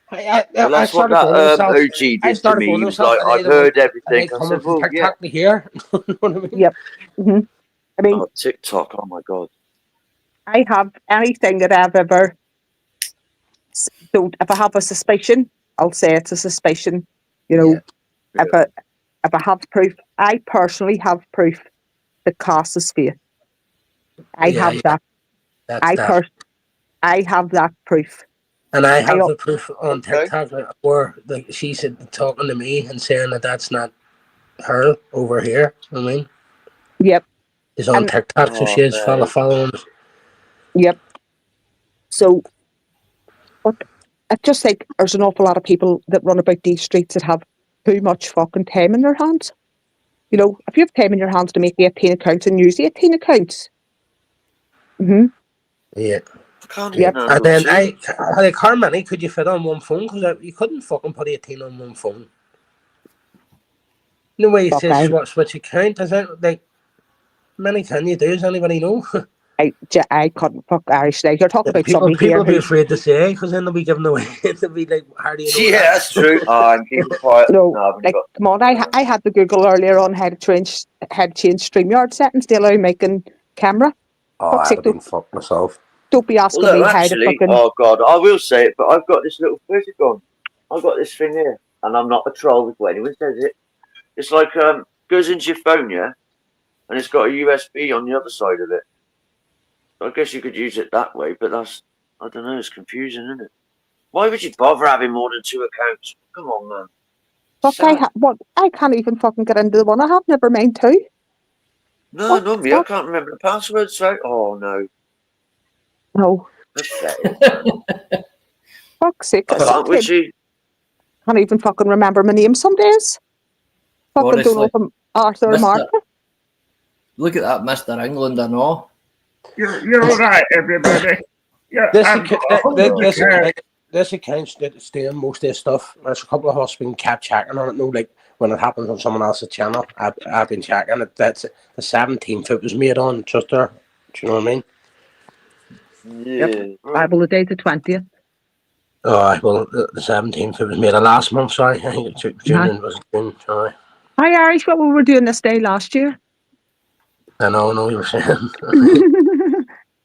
that's what that OG did to me. He was like, I've heard everything. I said, well, TikTok to here. You know what I mean? Yep. Mm-hmm. I mean, TikTok. Oh my God. I have anything that I've ever. So if I have a suspicion, I'll say it's a suspicion. You know, if I have proof, I personally have proof that Cass is fake. I have that. I have that proof. And I have the proof on TikTok where she said talking to me and saying that that's not her over here. I mean, yep, she's on TikTok, so she is following. Yep. So, but I just think there's an awful lot of people that run about these streets that have too much fucking time in their hands. You know, if you have time in your hands to make 18 accounts and use 18 accounts. Mm-hmm. Yeah. Yep. And then like, how many could you fit on one phone? Because you couldn't fucking put 18 on one phone. No way it says switch account. Is it like many can you do? Does anybody know? I couldn't fuck Irish. Like, you're talking about somebody here. People be afraid to say because then they'll be giving away. They'll be like, how do you know? Yeah, that's true. I'm keeping quiet. No, like, come on. I had the Google earlier on how to change StreamYard settings to allow making camera. Oh, I would fuck myself. Don't be asking me how to fucking. Oh God, I will say it, but I've got this little physical. I've got this thing here, and I'm not a troll before anyone says it. It's like goes into your phone, yeah, and it's got a USB on the other side of it. I guess you could use it that way, but I don't know, it's confusing, isn't it? Why would you bother having more than 2 accounts? Come on, man. But I can't even fucking get into the one I have, never mind 2. No, not me. I can't remember the password. So, oh no. No. Fuck's sake. I can't, would you? Can't even fucking remember my name some days. Fucking don't know if I'm Arthur or Martha. Look at that, Mr. England and all. You're all right, everybody. Yeah, this accounts that it's doing most of this stuff. There's a couple of us been kept checking on it. No, like when it happens on someone else's channel, I've been checking it. That's the 17th it was made on, just there. Do you know what I mean? Yeah. Yep. Well, the date the 20th. Oh, well, the 17th it was made of last month. Sorry, I think June was June. Sorry. Hi, Irish. What we were doing this day last year? I know you were saying.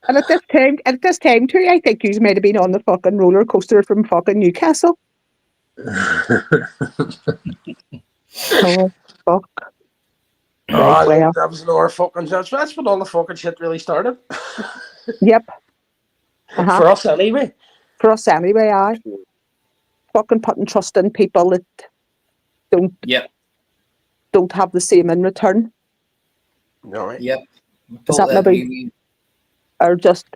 And at this time too, I think you might have been on the fucking roller coaster from fucking Newcastle. Oh, fuck. Right, well. That was another fucking. That's when all the fucking shit really started. Yep. For us anyway. Aye. Fucking putting trust in people that don't have the same in return. All right. Yep. Is that maybe, or just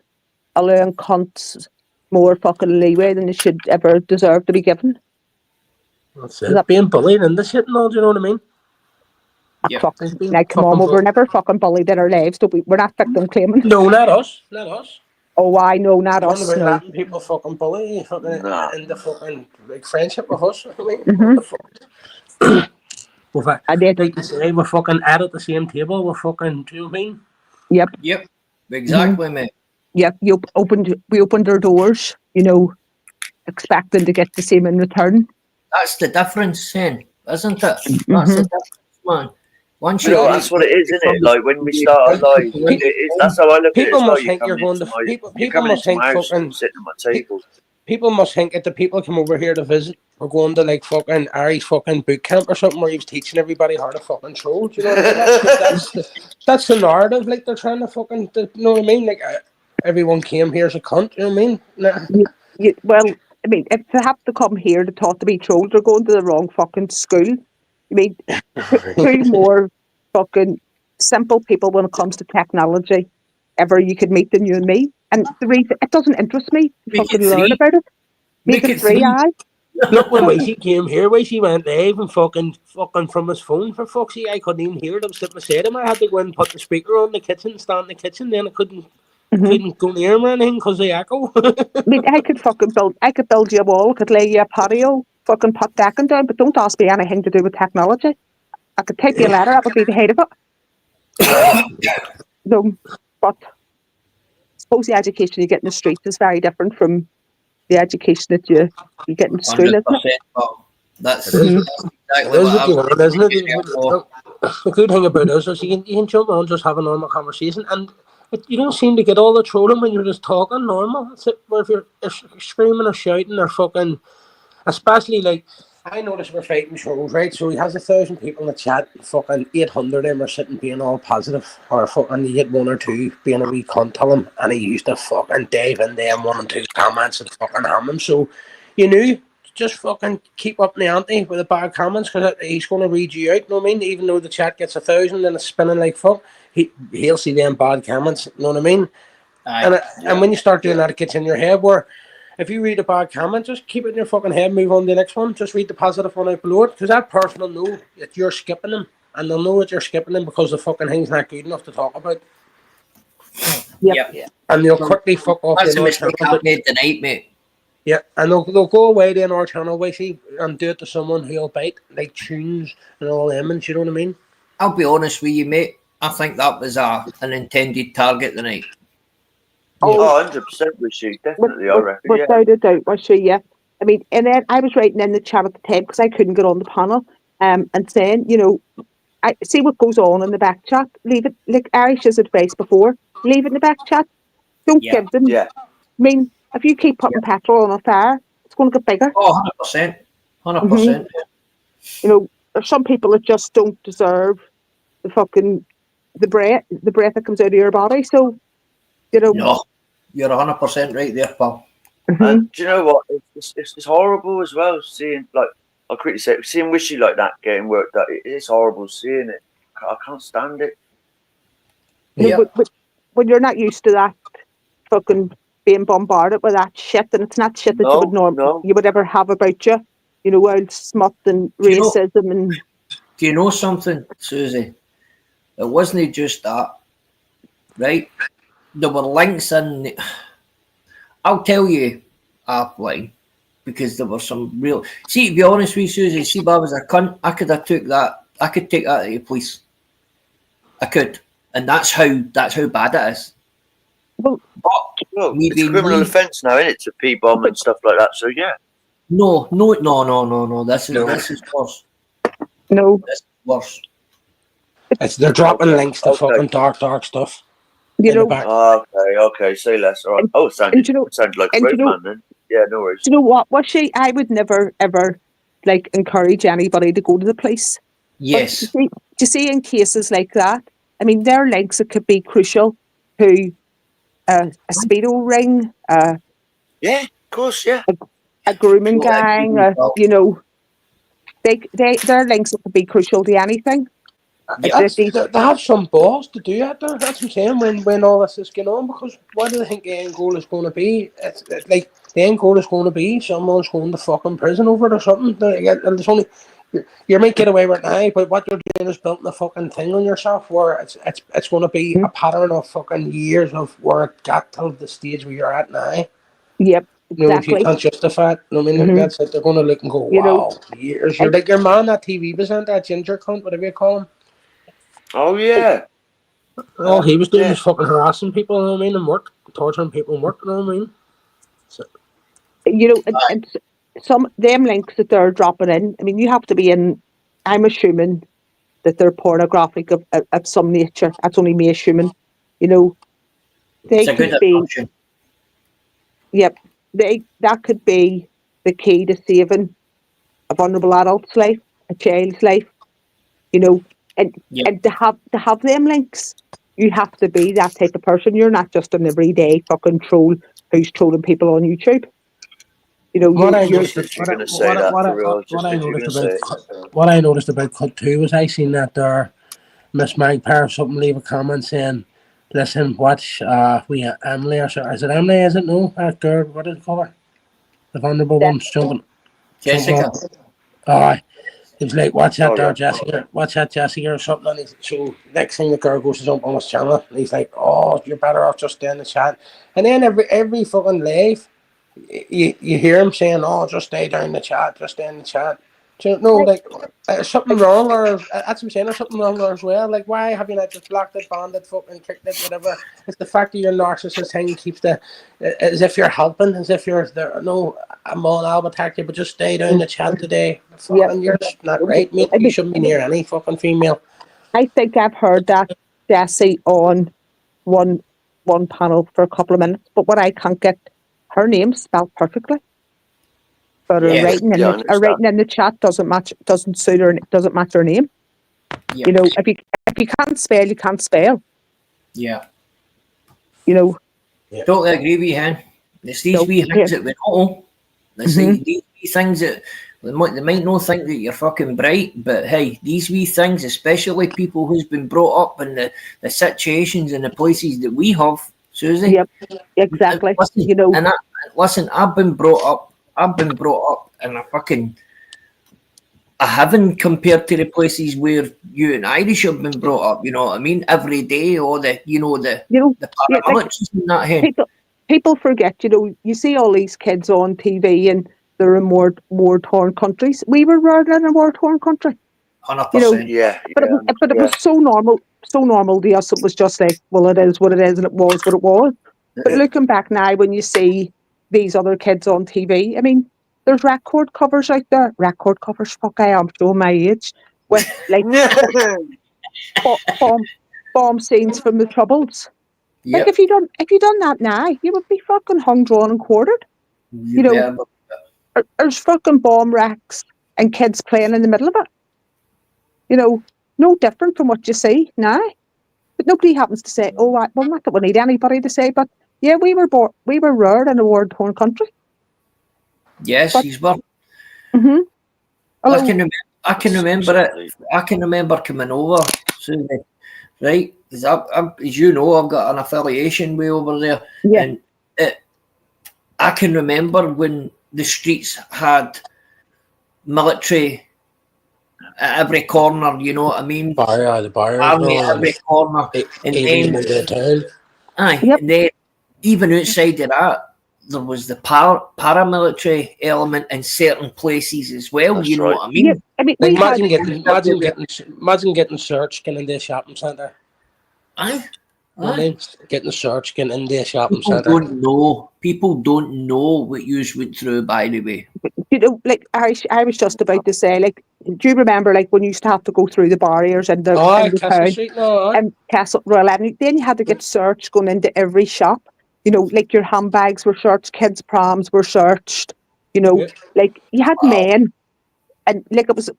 allowing cunts more fucking leeway than they should ever deserve to be given? That's it. That being bullied in this shit and all, do you know what I mean? Yep. Like, come on, we're never fucking bullied in our lives, don't we? We're not victim claiming. No, not us. Oh, I know, not us. About no. letting people fucking bully you in the fucking like friendship with us. I mean, what the fuck? I did. Like to say, we're fucking at the same table. We're fucking. Do you know what I mean? Yep. Exactly, mate. Yep. We opened our doors. Expecting to get the same in return. That's the difference, isn't it? That's the difference, man. Once that's what it is, isn't it? Like when we start live, that's how I look at it. People must think you're going to people must think fucking sitting at my table. People must think if the people come over here to visit, we're going to like fucking Ari's fucking boot camp or something where he was teaching everybody how to fucking troll. Do you know what I mean? That's the narrative. Like they're trying to fucking. You know what I mean? Like everyone came here as a cunt. You know what I mean? Nah. Well, I mean, if they have to come here to taught to be trolled, they're going to the wrong fucking school. I mean, two more fucking simple people when it comes to technology ever you could meet than you and me. And the reason it doesn't interest me to fucking learn about it. Make it three, aye. Look, when Wasey came here, Wasey went live and fucking from his phone for fuck's sake. I couldn't even hear them sitting beside him. I had to go and put the speaker on the kitchen, stand in the kitchen, then I couldn't go near him or anything because of the echo. I mean, I could build you a wall, I could lay you a patio, fucking put decking down, but don't ask me anything to do with technology. I could type you a letter, that would be the head of it. No, but I suppose the education you get in the street is very different from the education that you get in school, isn't it? That's exactly what isn't it? The good thing about us is you can jump on, just have a normal conversation, and you don't seem to get all the trolling when you're just talking normal. That's it. Where if you're screaming or shouting or fucking, especially like, I notice we're fighting trolls, right? So he has 1,000 people in the chat, fucking 800 of them are sitting being all positive, or fucking he hit one or two being a wee cunt to him, and he used to fucking dive in them 1 and 2 comments and fucking ham him. So, just fucking keep up the ante with the bad comments, because he's going to read you out, you know what I mean? Even though the chat gets 1,000 and it's spinning like fuck, he'll see them bad comments, you know what I mean? And when you start doing that, it gets in your head where, if you read a bad comment, just keep it in your fucking head, move on to the next one. Just read the positive one out below it, because that person will know that you're skipping them, and they'll know that you're skipping them because the fucking thing's not good enough to talk about. Yep. And they'll quickly fuck off. That's the mistake I've made tonight, mate. Yeah, and they'll go away to our channel, Wasey, and do it to someone who'll bite, like tunes and all them, and you know what I mean? I'll be honest with you, mate. I think that was an intended target tonight. Oh, 100% was she, definitely, I reckon. Without a doubt, was she, yeah. I mean, and then I was writing in the chat at the time because I couldn't get on the panel, and saying, I see what goes on in the back chat. Leave it, like Arish's advice before, leave it in the back chat. Don't give them. Yeah. I mean, if you keep putting petrol on a fire, it's going to get bigger. Oh, 100%. 100%. There's some people that just don't deserve the breath that comes out of your body. So, No, you're 100% right there, pal. And do you know what? It's horrible as well seeing, like, I'll quickly say, seeing Wishy like that getting worked out. It's horrible seeing it. I can't stand it. You know, but when you're not used to that fucking being bombarded with that shit, and it's not shit that you would ever have about you. You know, old smut and racism and. Do you know something, Susie? It wasn't just that, right? There were links in. I'll tell you offline, because there were some real. See, to be honest with you, Susie, see, if I was a cunt, I could have took that. I could take that to the police. I could, and that's how bad it is. Well, it's a criminal offence now, isn't it, to P-bomb and stuff like that? So yeah. No. This is worse. No, this is worse. They're dropping links to fucking dark stuff. You know. Okay. Say less. All right. It sounded like a great man then. Yeah, no worries. Do you know what? I would never ever encourage anybody to go to the police. Yes. But you see, in cases like that, I mean, there are links that could be crucial to a speedo ring. Yeah, of course, yeah. A grooming gang. You know, their links that could be crucial to anything. Yeah, they have some balls to do that. That's what I'm saying. When all this is going on, because what do they think the end goal is going to be? It's like the end goal is going to be someone's going to fucking prison over it or something. And it's only you might get away with it now, but what you're doing is building a fucking thing on yourself where it's going to be a pattern of fucking years of where it got to the stage where you're at now. Yep. You know, if you can't justify it, I mean, that's it. They're going to look and go, wow, years. You're like your man, that TV presenter, that ginger cunt, whatever you call him. Oh, yeah. All he was doing was fucking harassing people, you know what I mean, and torturing people and work, you know what I mean? So. You know, and some them links that they're dropping in, I mean, you have to be in, I'm assuming that they're pornographic of some nature. That's only me assuming. You know, they could be. Assumption. Yep. That could be the key to saving a vulnerable adult's life, a child's life, you know, and to have them links, you have to be that type of person. You're not just an everyday fucking troll who's trolling people on YouTube. You know, what I noticed about Cut 2 was I seen that there Miss Magpie or something leave a comment saying, listen, watch Emily, or is it Emily, is it? No, that girl, what did it call her? The vulnerable one, jumping. Jessica. He was like, watch that there, Jessica, watch that Jessica or something. And so next thing the girl goes to jump on his channel, and he's like, oh, you're better off just staying in the chat. And then every fucking live, you hear him saying, oh, just stay down in the chat, just stay in the chat. Do you know, like, something wrong, or that's what I'm saying, there's something wrong there as well. Like, why have you not just blocked it, banned it, fucking kicked it, whatever? It's the fact that your narcissist thing keeps as if you're helping, as if you're there. No, I'm all I'll attack you, but just stay down in the chat today. And you're just not right, mate. You shouldn't be near any fucking female. I think I've heard that Jessie on one panel for a couple of minutes, but what I can't get her name spelled perfectly. But her writing in the chat doesn't suit her, doesn't match her name. Yep. You know, if you can't spell, you can't spell. Yeah. You know. Yeah. Totally agree with you, Hen. It's these wee things that we know. It's like these wee things that they might not think that you're fucking bright, but hey, these wee things, especially people who's been brought up in the situations and the places that we have, Susie. Yep, exactly. Listen, you know. Listen, I've been brought up in a heaven compared to the places where you and Irish have been brought up, you know what I mean? Every day, or the paramilitaries and that here. People forget, you know, you see all these kids on TV and they're in war-torn countries. We were reared in a war-torn country. 100%. You know, but it was so normal to us. It was just like, well, it is what it is, and it was what it was. But looking back now, when you see these other kids on TV, I mean, there's record covers out there. Record covers, fuck, I am showing my age. With like bomb scenes from the Troubles. Yep. Like if you done that now, you would be fucking hung, drawn, and quartered. You know, there's fucking bomb wrecks and kids playing in the middle of it. You know, no different from what you see now. But nobody happens to say, "Oh, well, not that we need anybody to say," but yeah, we were reared in a war-torn country. Yes, he's born. Mm-hmm. I can remember it. I can remember coming over. So right? Because as you know, I've got an affiliation way over there, and I can remember when the streets had military at every corner. You know what I mean? The barriers, Army at every corner, and even in the town. And then even outside of that, there was the paramilitary element in certain places as well. That's you know right. what I mean? Yeah, I mean, imagine getting searched, getting into a shopping centre. Aye. You know what I mean? Getting searched, getting into a shopping People centre. don't know. People don't know what you went through, by the way. You know, like I was just about to say, like, do you remember, like, when you used to have to go through the barriers in the Castle town Street, no, and Castle Royal Avenue? Then you had to get searched going into every shop. You know, like your handbags were searched, kids' proms were searched. You know, like you had men, and like it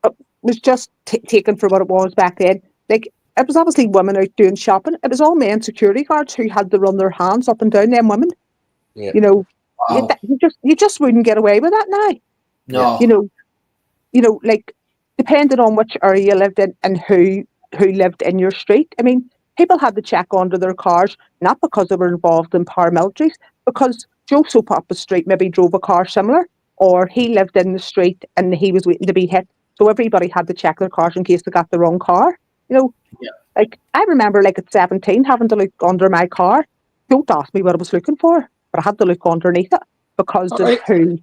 was just taken for what it was back then. Like it was obviously women out doing shopping. It was all men security guards who had to run their hands up and down them women. Yeah. You know, you just wouldn't get away with that now. No. You know, like depending on which area you lived in and who lived in your street. I mean, people had to check onto their cars, not because they were involved in paramilitaries, because Joe Soap up the street maybe drove a car similar, or he lived in the street and he was waiting to be hit. So everybody had to check their cars in case they got the wrong car. You know, like I remember, like at 17, having to look under my car. Don't ask me what I was looking for, but I had to look underneath it because of who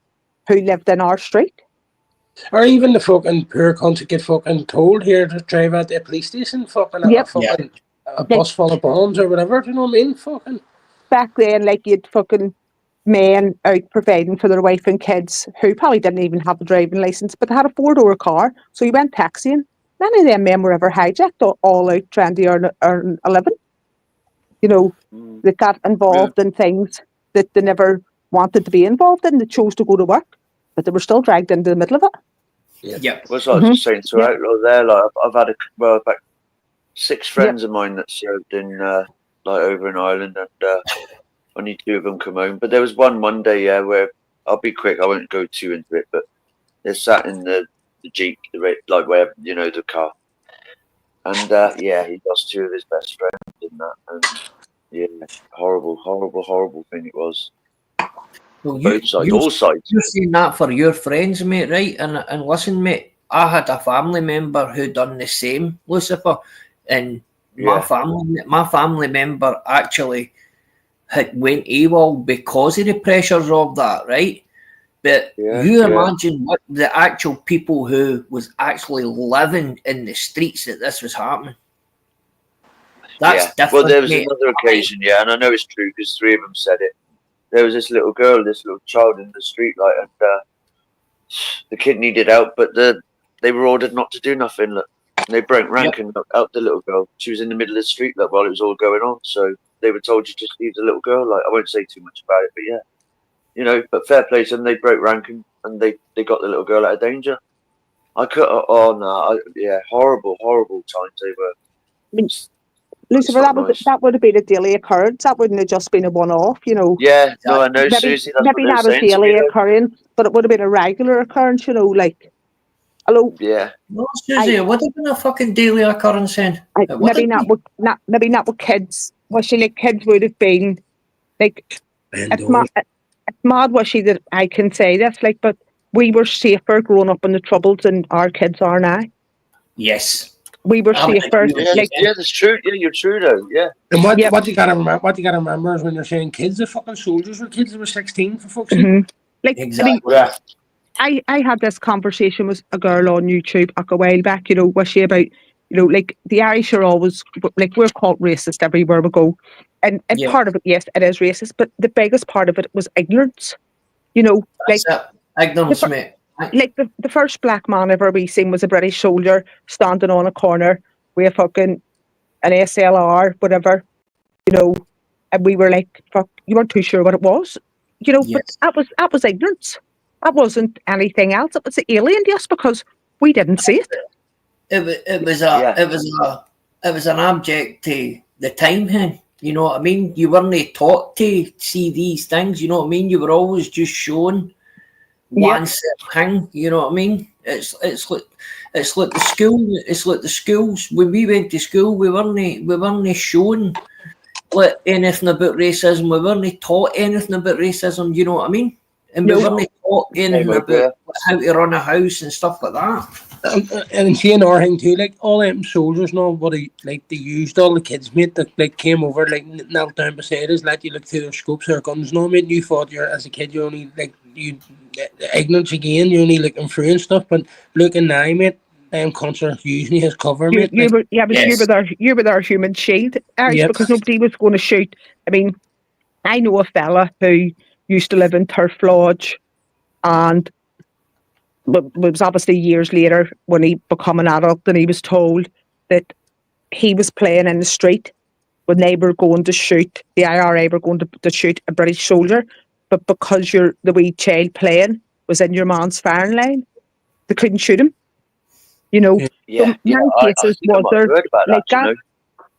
lived in our street. Or even the fucking poor cunts get fucking told here to drive at the police station, fucking a bus full of bombs or whatever. Do you know what I mean? Fucking back then, like you'd fucking men out providing for their wife and kids who probably didn't even have a driving license, but they had a 4-door car, so you went taxiing. None of them men were ever hijacked, all out trying to earn a living. You know, they got involved in things that they never wanted to be involved in. They chose to go to work, but they were still dragged into the middle of it. Yeah. Well, so I was just saying to Outlaw there, like I've had about 6 friends of mine that served in like over in Ireland, and only 2 of them come home. But there was one Monday, where I'll be quick. I won't go too into it, but they sat in the Jeep, like where the car, and he lost 2 of his best friends in that, and horrible thing it was. Well, both sides, all sides. You're saying that for your friends, mate, right? And listen, mate, I had a family member who done the same, Lucifer, and my family member actually had went AWOL because of the pressures of that, right? But you imagine what the actual people who was actually living in the streets that this was happening. That's different. Well, there was another occasion, and I know it's true because 3 of them said it. There was this little child in the street, like, and the kid needed help, but they were ordered not to do nothing. Look. And they broke rank and out the little girl. She was in the middle of the street, like, while it was all going on. So they were told to just leave the little girl. Like, I won't say too much about it, but but fair play to them. They broke rank and they got the little girl out of danger. Horrible times they were. Lucifer, that would have been a daily occurrence. That wouldn't have just been a one-off, Yeah, no, I know. Seriously, that's maybe not a daily occurrence, but it would have been a regular occurrence. Like, hello. Yeah. No, Susie, it would have been a fucking daily occurrence then. Maybe not with kids. Kids would have been like. It's mad, Wishy, that I can say this, but we were safer growing up in the Troubles than our kids are now. Yes. We were safer. That's true. Yeah, you're true though. Yeah. And what you gotta remember is when you're saying kids, the fucking soldiers were kids that were 16 for fuck's sake. Exactly. I had this conversation with a girl on YouTube a while back, Wishy, about the Irish are always we're called racist everywhere we go. And part of it, yes, it is racist, but the biggest part of it was ignorance. Ignorance, mate. The first black man ever we seen was a British soldier standing on a corner with an SLR, whatever, and we were like, fuck, you weren't too sure what it was, but that was ignorance. That wasn't anything else. It was alien to us because we didn't see it. It was an object to the time hen. You know what I mean? You weren't taught to see these things. You know what I mean? You were always just shown one thing. You know what I mean? It's like the school. It's like the schools. When we went to school, we weren't shown like anything about racism. We weren't taught anything about racism. You know what I mean? And we weren't taught anything about how to run a house and stuff like that. And seeing our thing too, like all them soldiers know what they used all the kids, mate, that like came over, like knelt down beside us, let you look through their scopes, their guns. No, mate, you thought as a kid, you only like ignorance again, you're only looking through and stuff. But looking now, mate, them cunts are using his cover, mate. You were their human shield, Irish, because nobody was going to shoot. I mean, I know a fella who used to live in Turf Lodge, and it was obviously years later when he became an adult, and he was told that he was playing in the street when they were going to shoot, the IRA were going to shoot a British soldier, but because the wee child playing was in your man's firing line, they couldn't shoot him. You know, cases was there like that.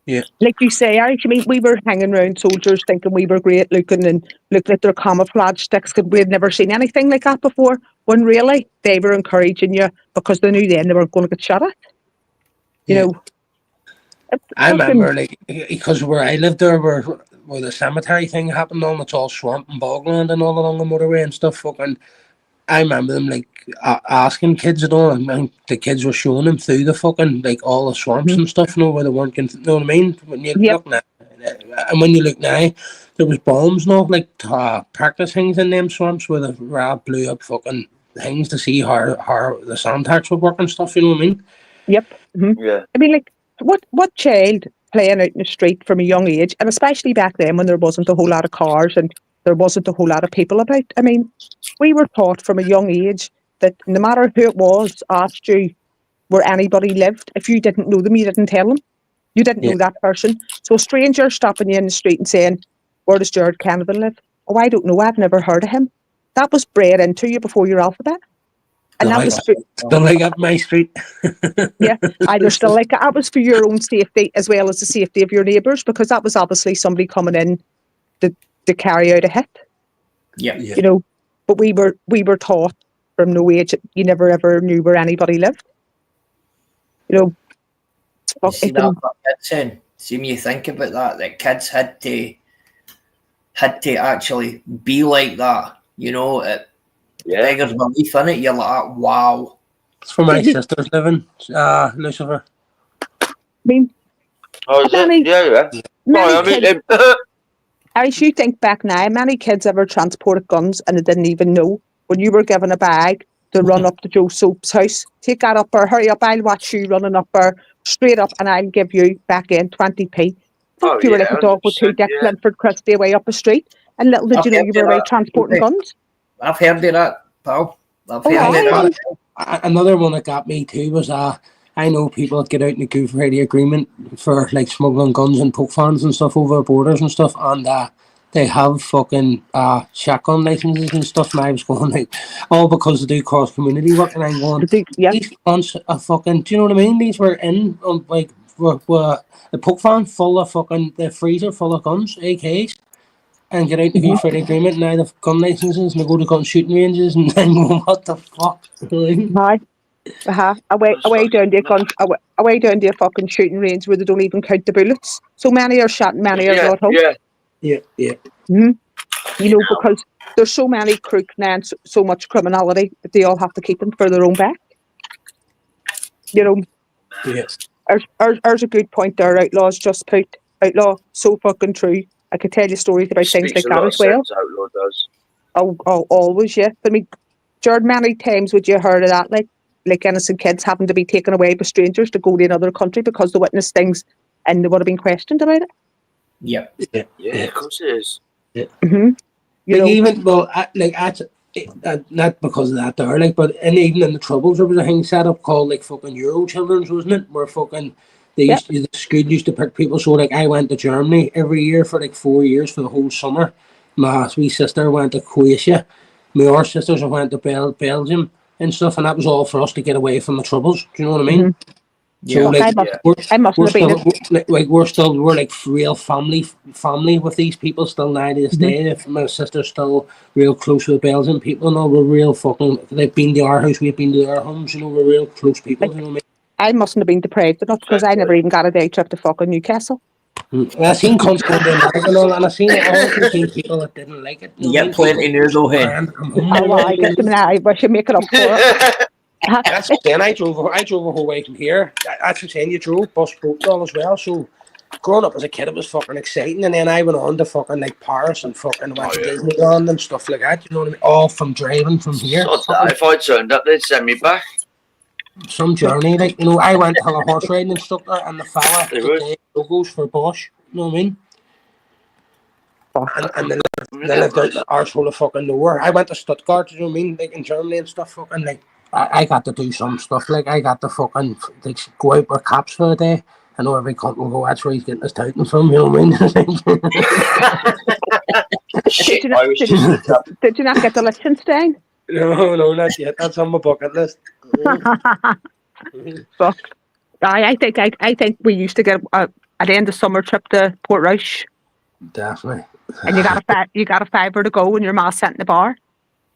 Yeah. Like you say, Irish, I mean, we were hanging around soldiers thinking we were great looking and looking at their camouflage sticks because we had never seen anything like that before, when really they were encouraging you because they knew then they weren't going to get shot at. You know. I remember, like, because where I lived there, where the cemetery thing happened on, it's all swamp and bogland and all along the motorway and stuff, fucking... I remember them like asking kids and all, and the kids were showing them through the fucking like all the swamps and stuff, you know, where they weren't going to, you know what I mean? When you look now, and when you look now, there was bombs, no, like practice things in them swamps where the rab blew up fucking things to see how the sand tax would work and stuff, you know what I mean? Yep. Mm-hmm. Yeah. I mean, like, what child playing out in the street from a young age, and especially back then when there wasn't a whole lot of cars and there wasn't a whole lot of people about. I mean, we were taught from a young age that no matter who it was asked you where anybody lived, if you didn't know them, you didn't tell them. You didn't know that person. So a stranger stopping you in the street and saying, where does Jared Canavan live? Oh, I don't know. I've never heard of him. That was bred into you before your alphabet. And that was still like up my street. Yeah, either still like that was for your own safety as well as the safety of your neighbours, because that was obviously somebody coming in to carry out a hit. Yeah. You know, but we were taught from no age that you never ever knew where anybody lived. You know, see that kids see when you think about that kids had to actually be like that. You know, it beggars belief in it. You're like, wow. It's for my sister's living, Lucifer. I mean, As you think back now, many kids ever transported guns and they didn't even know. When you were given a bag to run up to Joe Soap's house, take that up there, hurry up, I'll watch you running up there, straight up, and I'll give you back in 20p. You were like a dog with two dicks, Linford Christie away up the street, and little did you know you were away transporting guns. I've heard of that, pal. I've heard of that. Another one that got me too was I know people that get out in the Good Friday Agreement for like smuggling guns and poke fans and stuff over borders and stuff, and they have fucking shotgun licenses and stuff. And I was going like, all because they do cross community work, and I'm going, these guns are fucking. Do you know what I mean? These were in were the poke fan full of fucking the freezer full of guns, AKs, and get out the Good Friday Agreement. Now they've gun licenses and they go to gun shooting ranges, and I'm going, what the fuck? Away down to a fucking shooting range where they don't even count the bullets. So many are shot and many are brought home. Yeah. You know, because there's so many crooks now and so much criminality that they all have to keep them for their own back. You know. Yes. There's a good point there. Outlaw's just put. Outlaw, so fucking true. I could tell you stories about things like that as well. Outlaw does. Oh, always, yeah. I mean, Jared, many times would you heard of that, like innocent kids having to be taken away by strangers to go to another country because they witnessed things and they would have been questioned about it? Yeah, of course it is. Yeah. Mm-hmm. Not because of that there, but even in the Troubles there was a thing set up called like fucking Euro Children's, wasn't it? Where fucking the school used to pick people. So like I went to Germany every year for like 4 years for the whole summer. My wee sister went to Croatia. My other sisters went to Belgium and stuff, and that was all for us to get away from the Troubles. Do you know what I mean? So like we're like real family with these people still now to this day. If my sister's still real close with Belgian people and all, we're real fucking. They've been to our house, we've been to their homes. You know, we're real close people. You know what I mean? I mustn't have been depraved enough because I never even got a day trip to fucking Newcastle. I seen cunts going to America and all, and I also seen people that didn't like it. You get plenty news, O'Hen. I guess I should make it up for it. That's what I'm saying. I drove a whole way from here. That's what I'm saying. You drove bus, boat, and all as well. So growing up as a kid, it was fucking exciting. And then I went on to fucking like Paris and fucking went to Disneyland and stuff like that. You know what I mean? All from driving from here. If I turned up, they'd send me back. Some journey, like, you know, I went to a horse riding instructor and the fella the logos for Bosch. You know what I mean? And they lived out the arsehole of fucking nowhere. I went to Stuttgart, you know what I mean? Like in Germany and stuff, fucking like I got to do some stuff. Like I got to fucking like go out with caps for a day. I know every cunt will go, that's where he's getting his titan from, you know what I mean? Shit, did you not get the Liechtenstein? No, not yet. That's on my bucket list. Fuck. I think we used to get at the end of summer trip to Port Roche. Definitely. And you got a $5 to go when your ma sent in the bar.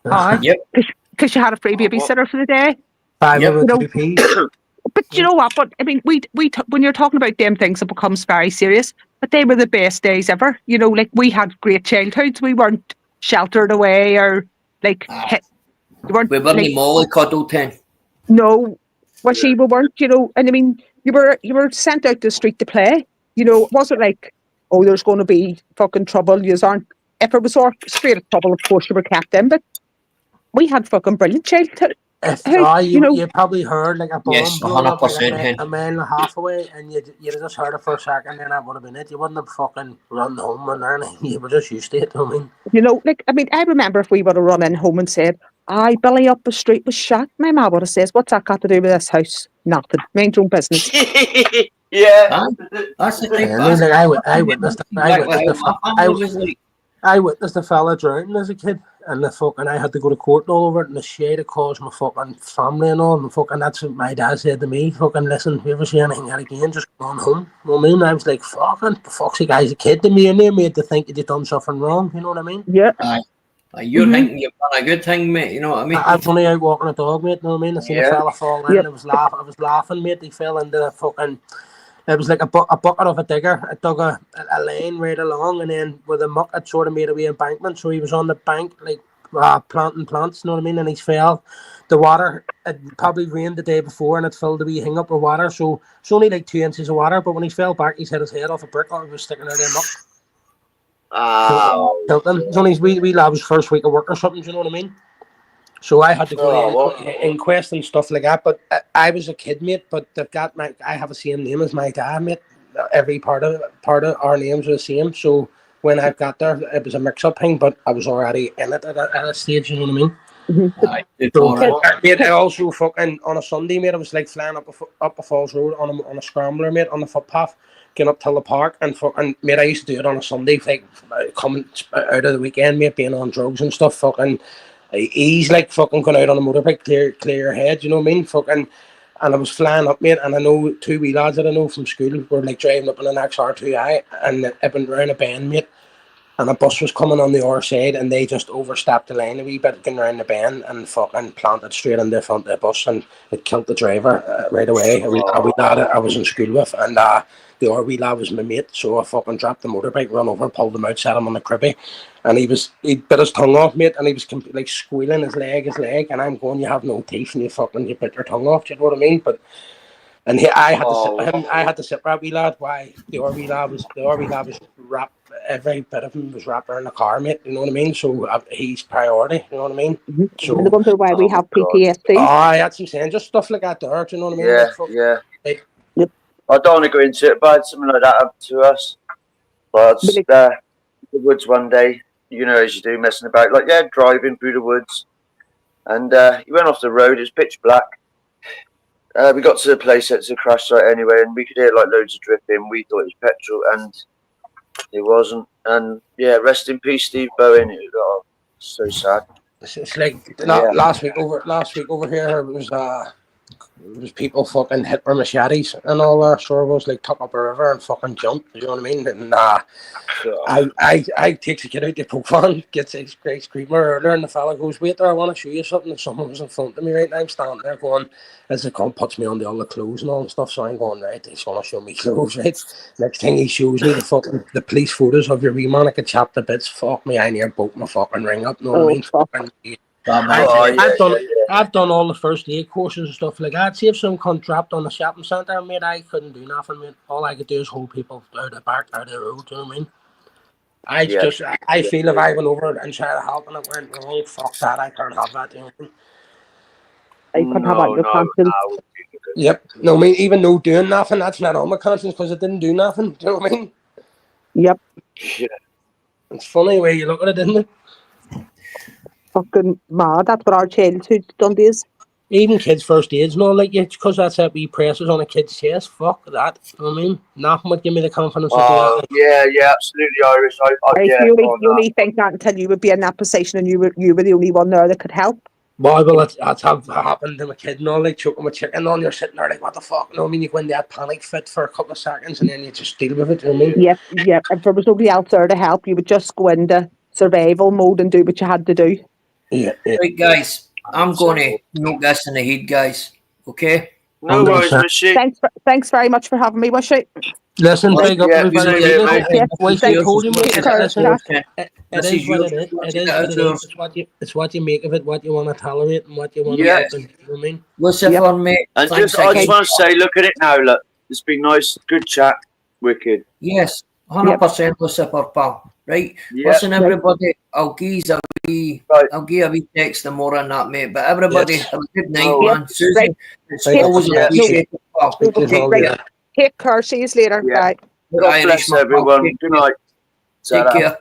Yep. Because you had a free babysitter for the day. $5 But you know what? But I mean, we when you're talking about them things, it becomes very serious. But they were the best days ever. You know, like we had great childhoods. We weren't sheltered away or like we weren't like, mollycoddled 10. No, we weren't. You know, and I mean, you were sent out to the street to play. You know, it wasn't like, oh, there's going to be fucking trouble. You aren't. If it was straight trouble, of course you were kept in. But we had fucking brilliant childhood. You probably heard like a bomb blowing up like a mile and a half away, and you'd just heard it for a second, then that would have been it. You wouldn't have fucking run home and anything. You were just used to it. I mean, you know, like I remember if we would have run in home and said, "I Billy up the street was shot," my mum would have said, "What's that got to do with this house? Nothing. Mind your own business." Yeah, that's the thing. I witnessed a fella drowning as a kid, and I had to go to court and all over it, and the shade it caused my fucking family and all, and fucking that's what my dad said to me, fucking, listen, if you ever see anything like that again, just go on home. You know what I mean? I was like, fucking, fuck's the guy's a kid to me, and they made to think that you'd done something wrong, you know what I mean? Yeah. You're thinking you've done a good thing, mate, you know what I mean? I was only out walking a dog, mate, you know what I mean? I seen a fella fall in, I was laughing, mate, he fell into the fucking... It was like a bucket of a digger. It dug a lane right along, and then with the muck, it sort of made a wee embankment. So he was on the bank, like planting plants, you know what I mean? And he fell. The water, it probably rained the day before, and it filled the wee hang up with water. So it's only like 2 inches of water, but when he fell back, he's hit his head off a brick, or he was sticking out of the muck. It's only his wee lab's first week of work or something, do you know what I mean? So I had to go to inquest and stuff like that. But I was a kid, mate. But I have the same name as my dad, mate. Every part of our names are the same. So when I got there, it was a mix-up thing. But I was already in it at a stage. You know what I mean? Mate, I also fucking on a Sunday, mate. I was like flying up a Falls Road on a scrambler, mate, on the footpath, getting up till the park, and fucking, mate, I used to do it on a Sunday, like coming out of the weekend, mate, being on drugs and stuff, fucking. He's like fucking going out on a motorbike, clear your head, you know what I mean? Fucking, and I was flying up, mate, and I know two wee lads that I know from school were like driving up in an XR2i, and it went round a bend, mate, and a bus was coming on the other side, and they just overstepped the line a wee bit, getting round the bend, and fucking planted straight in the front of the bus, and it killed the driver right away. A wee lad I was in school with, and the other wee lad was my mate, so I fucking dropped the motorbike, run over, pulled him out, set him on the cribbie, and he bit his tongue off, mate, and he was like squealing his leg, and I'm going, you have no teeth, and you bit your tongue off, do you know what I mean? But I had to sit for that wee lad. Why the other wee lad was wrapped. Every bit of him was wrapped around the car, mate. You know what I mean? So he's priority. You know what I mean? Mm-hmm. So I wonder why we have PTSD. That's what I'm saying. Just stuff like that there. Do you know what I mean? Yeah. Yep. I don't want to go into it, but something like that happened to us. But the woods one day, you know, as you do, messing about, like driving through the woods, and he went off the road. It was pitch black. We got to the place that's a crash site anyway, and we could hear like loads of dripping. We thought it was petrol, and it wasn't. And rest in peace, Steve Bowen. It was so sad. It's like last week over here. It was There was people fucking hit with machetes and all that. So it was like tuck up a river and fucking jump. You know what I mean? And I takes a kid out the poke van, gets a great screamer earlier, and the fella goes, "Wait there, I want to show you something." And someone was in front of me right now. I'm standing there going, as the cunt puts me on all the clothes and all and stuff. So I'm going, right, he's gonna show me clothes, right? Next thing he shows me the police photos of your wee man. I could chop the bits. Fuck me, I near broke my fucking ring up. You know what I mean? Fucking, I've done all the first aid courses and stuff like that. See if some cunt dropped on the shopping centre, mate, I couldn't do nothing, mate. All I could do is hold people out the back, out of the road, do you know what I mean? I feel if I went over and tried to help and it went wrong, fuck that, I can't have that, you know what I mean? You couldn't have that your conscience. Yep. No, I mean, even though doing nothing, that's not on my conscience because it didn't do nothing, do you know what I mean? Yep. Yeah. It's funny where you look at it, isn't it? Fucking mad. That's what our childhood done is. Even kids' first aids and all, like, because that's how we presses on a kid's chest. Fuck that. You know what I mean? Nothing would give me the confidence to do that. Yeah, absolutely, Irish. You only think that until you would be in that position and you were the only one there that could help. Well, that's happened to my kid and all, like choking with chicken on. You're sitting there like, what the fuck? You know what I mean? You go in that panic fit for a couple of seconds and then you just deal with it. You know what I mean? Yep. If there was nobody else there to help, you would just go into survival mode and do what you had to do. Yeah. Right, guys, I'm going to note this in the head, guys. Okay? No worries, Wishy. Thanks very much for having me, Wishy. Listen, big up everybody. It's what you make of it, what you want to tolerate, and what you want to happen. You know what I mean? Lucifer, mate. And I just want to say, look at it now. Look, it's been nice, good chat, wicked. Yes, 100% Lucifer, pal. Right? Listen, everybody. I'll give a wee text tomorrow on that, mate. But everybody, have a good night, man. Susan, it's always appreciated, pal. Take care. See you later. Bye. God bless everyone. Good night. Take care.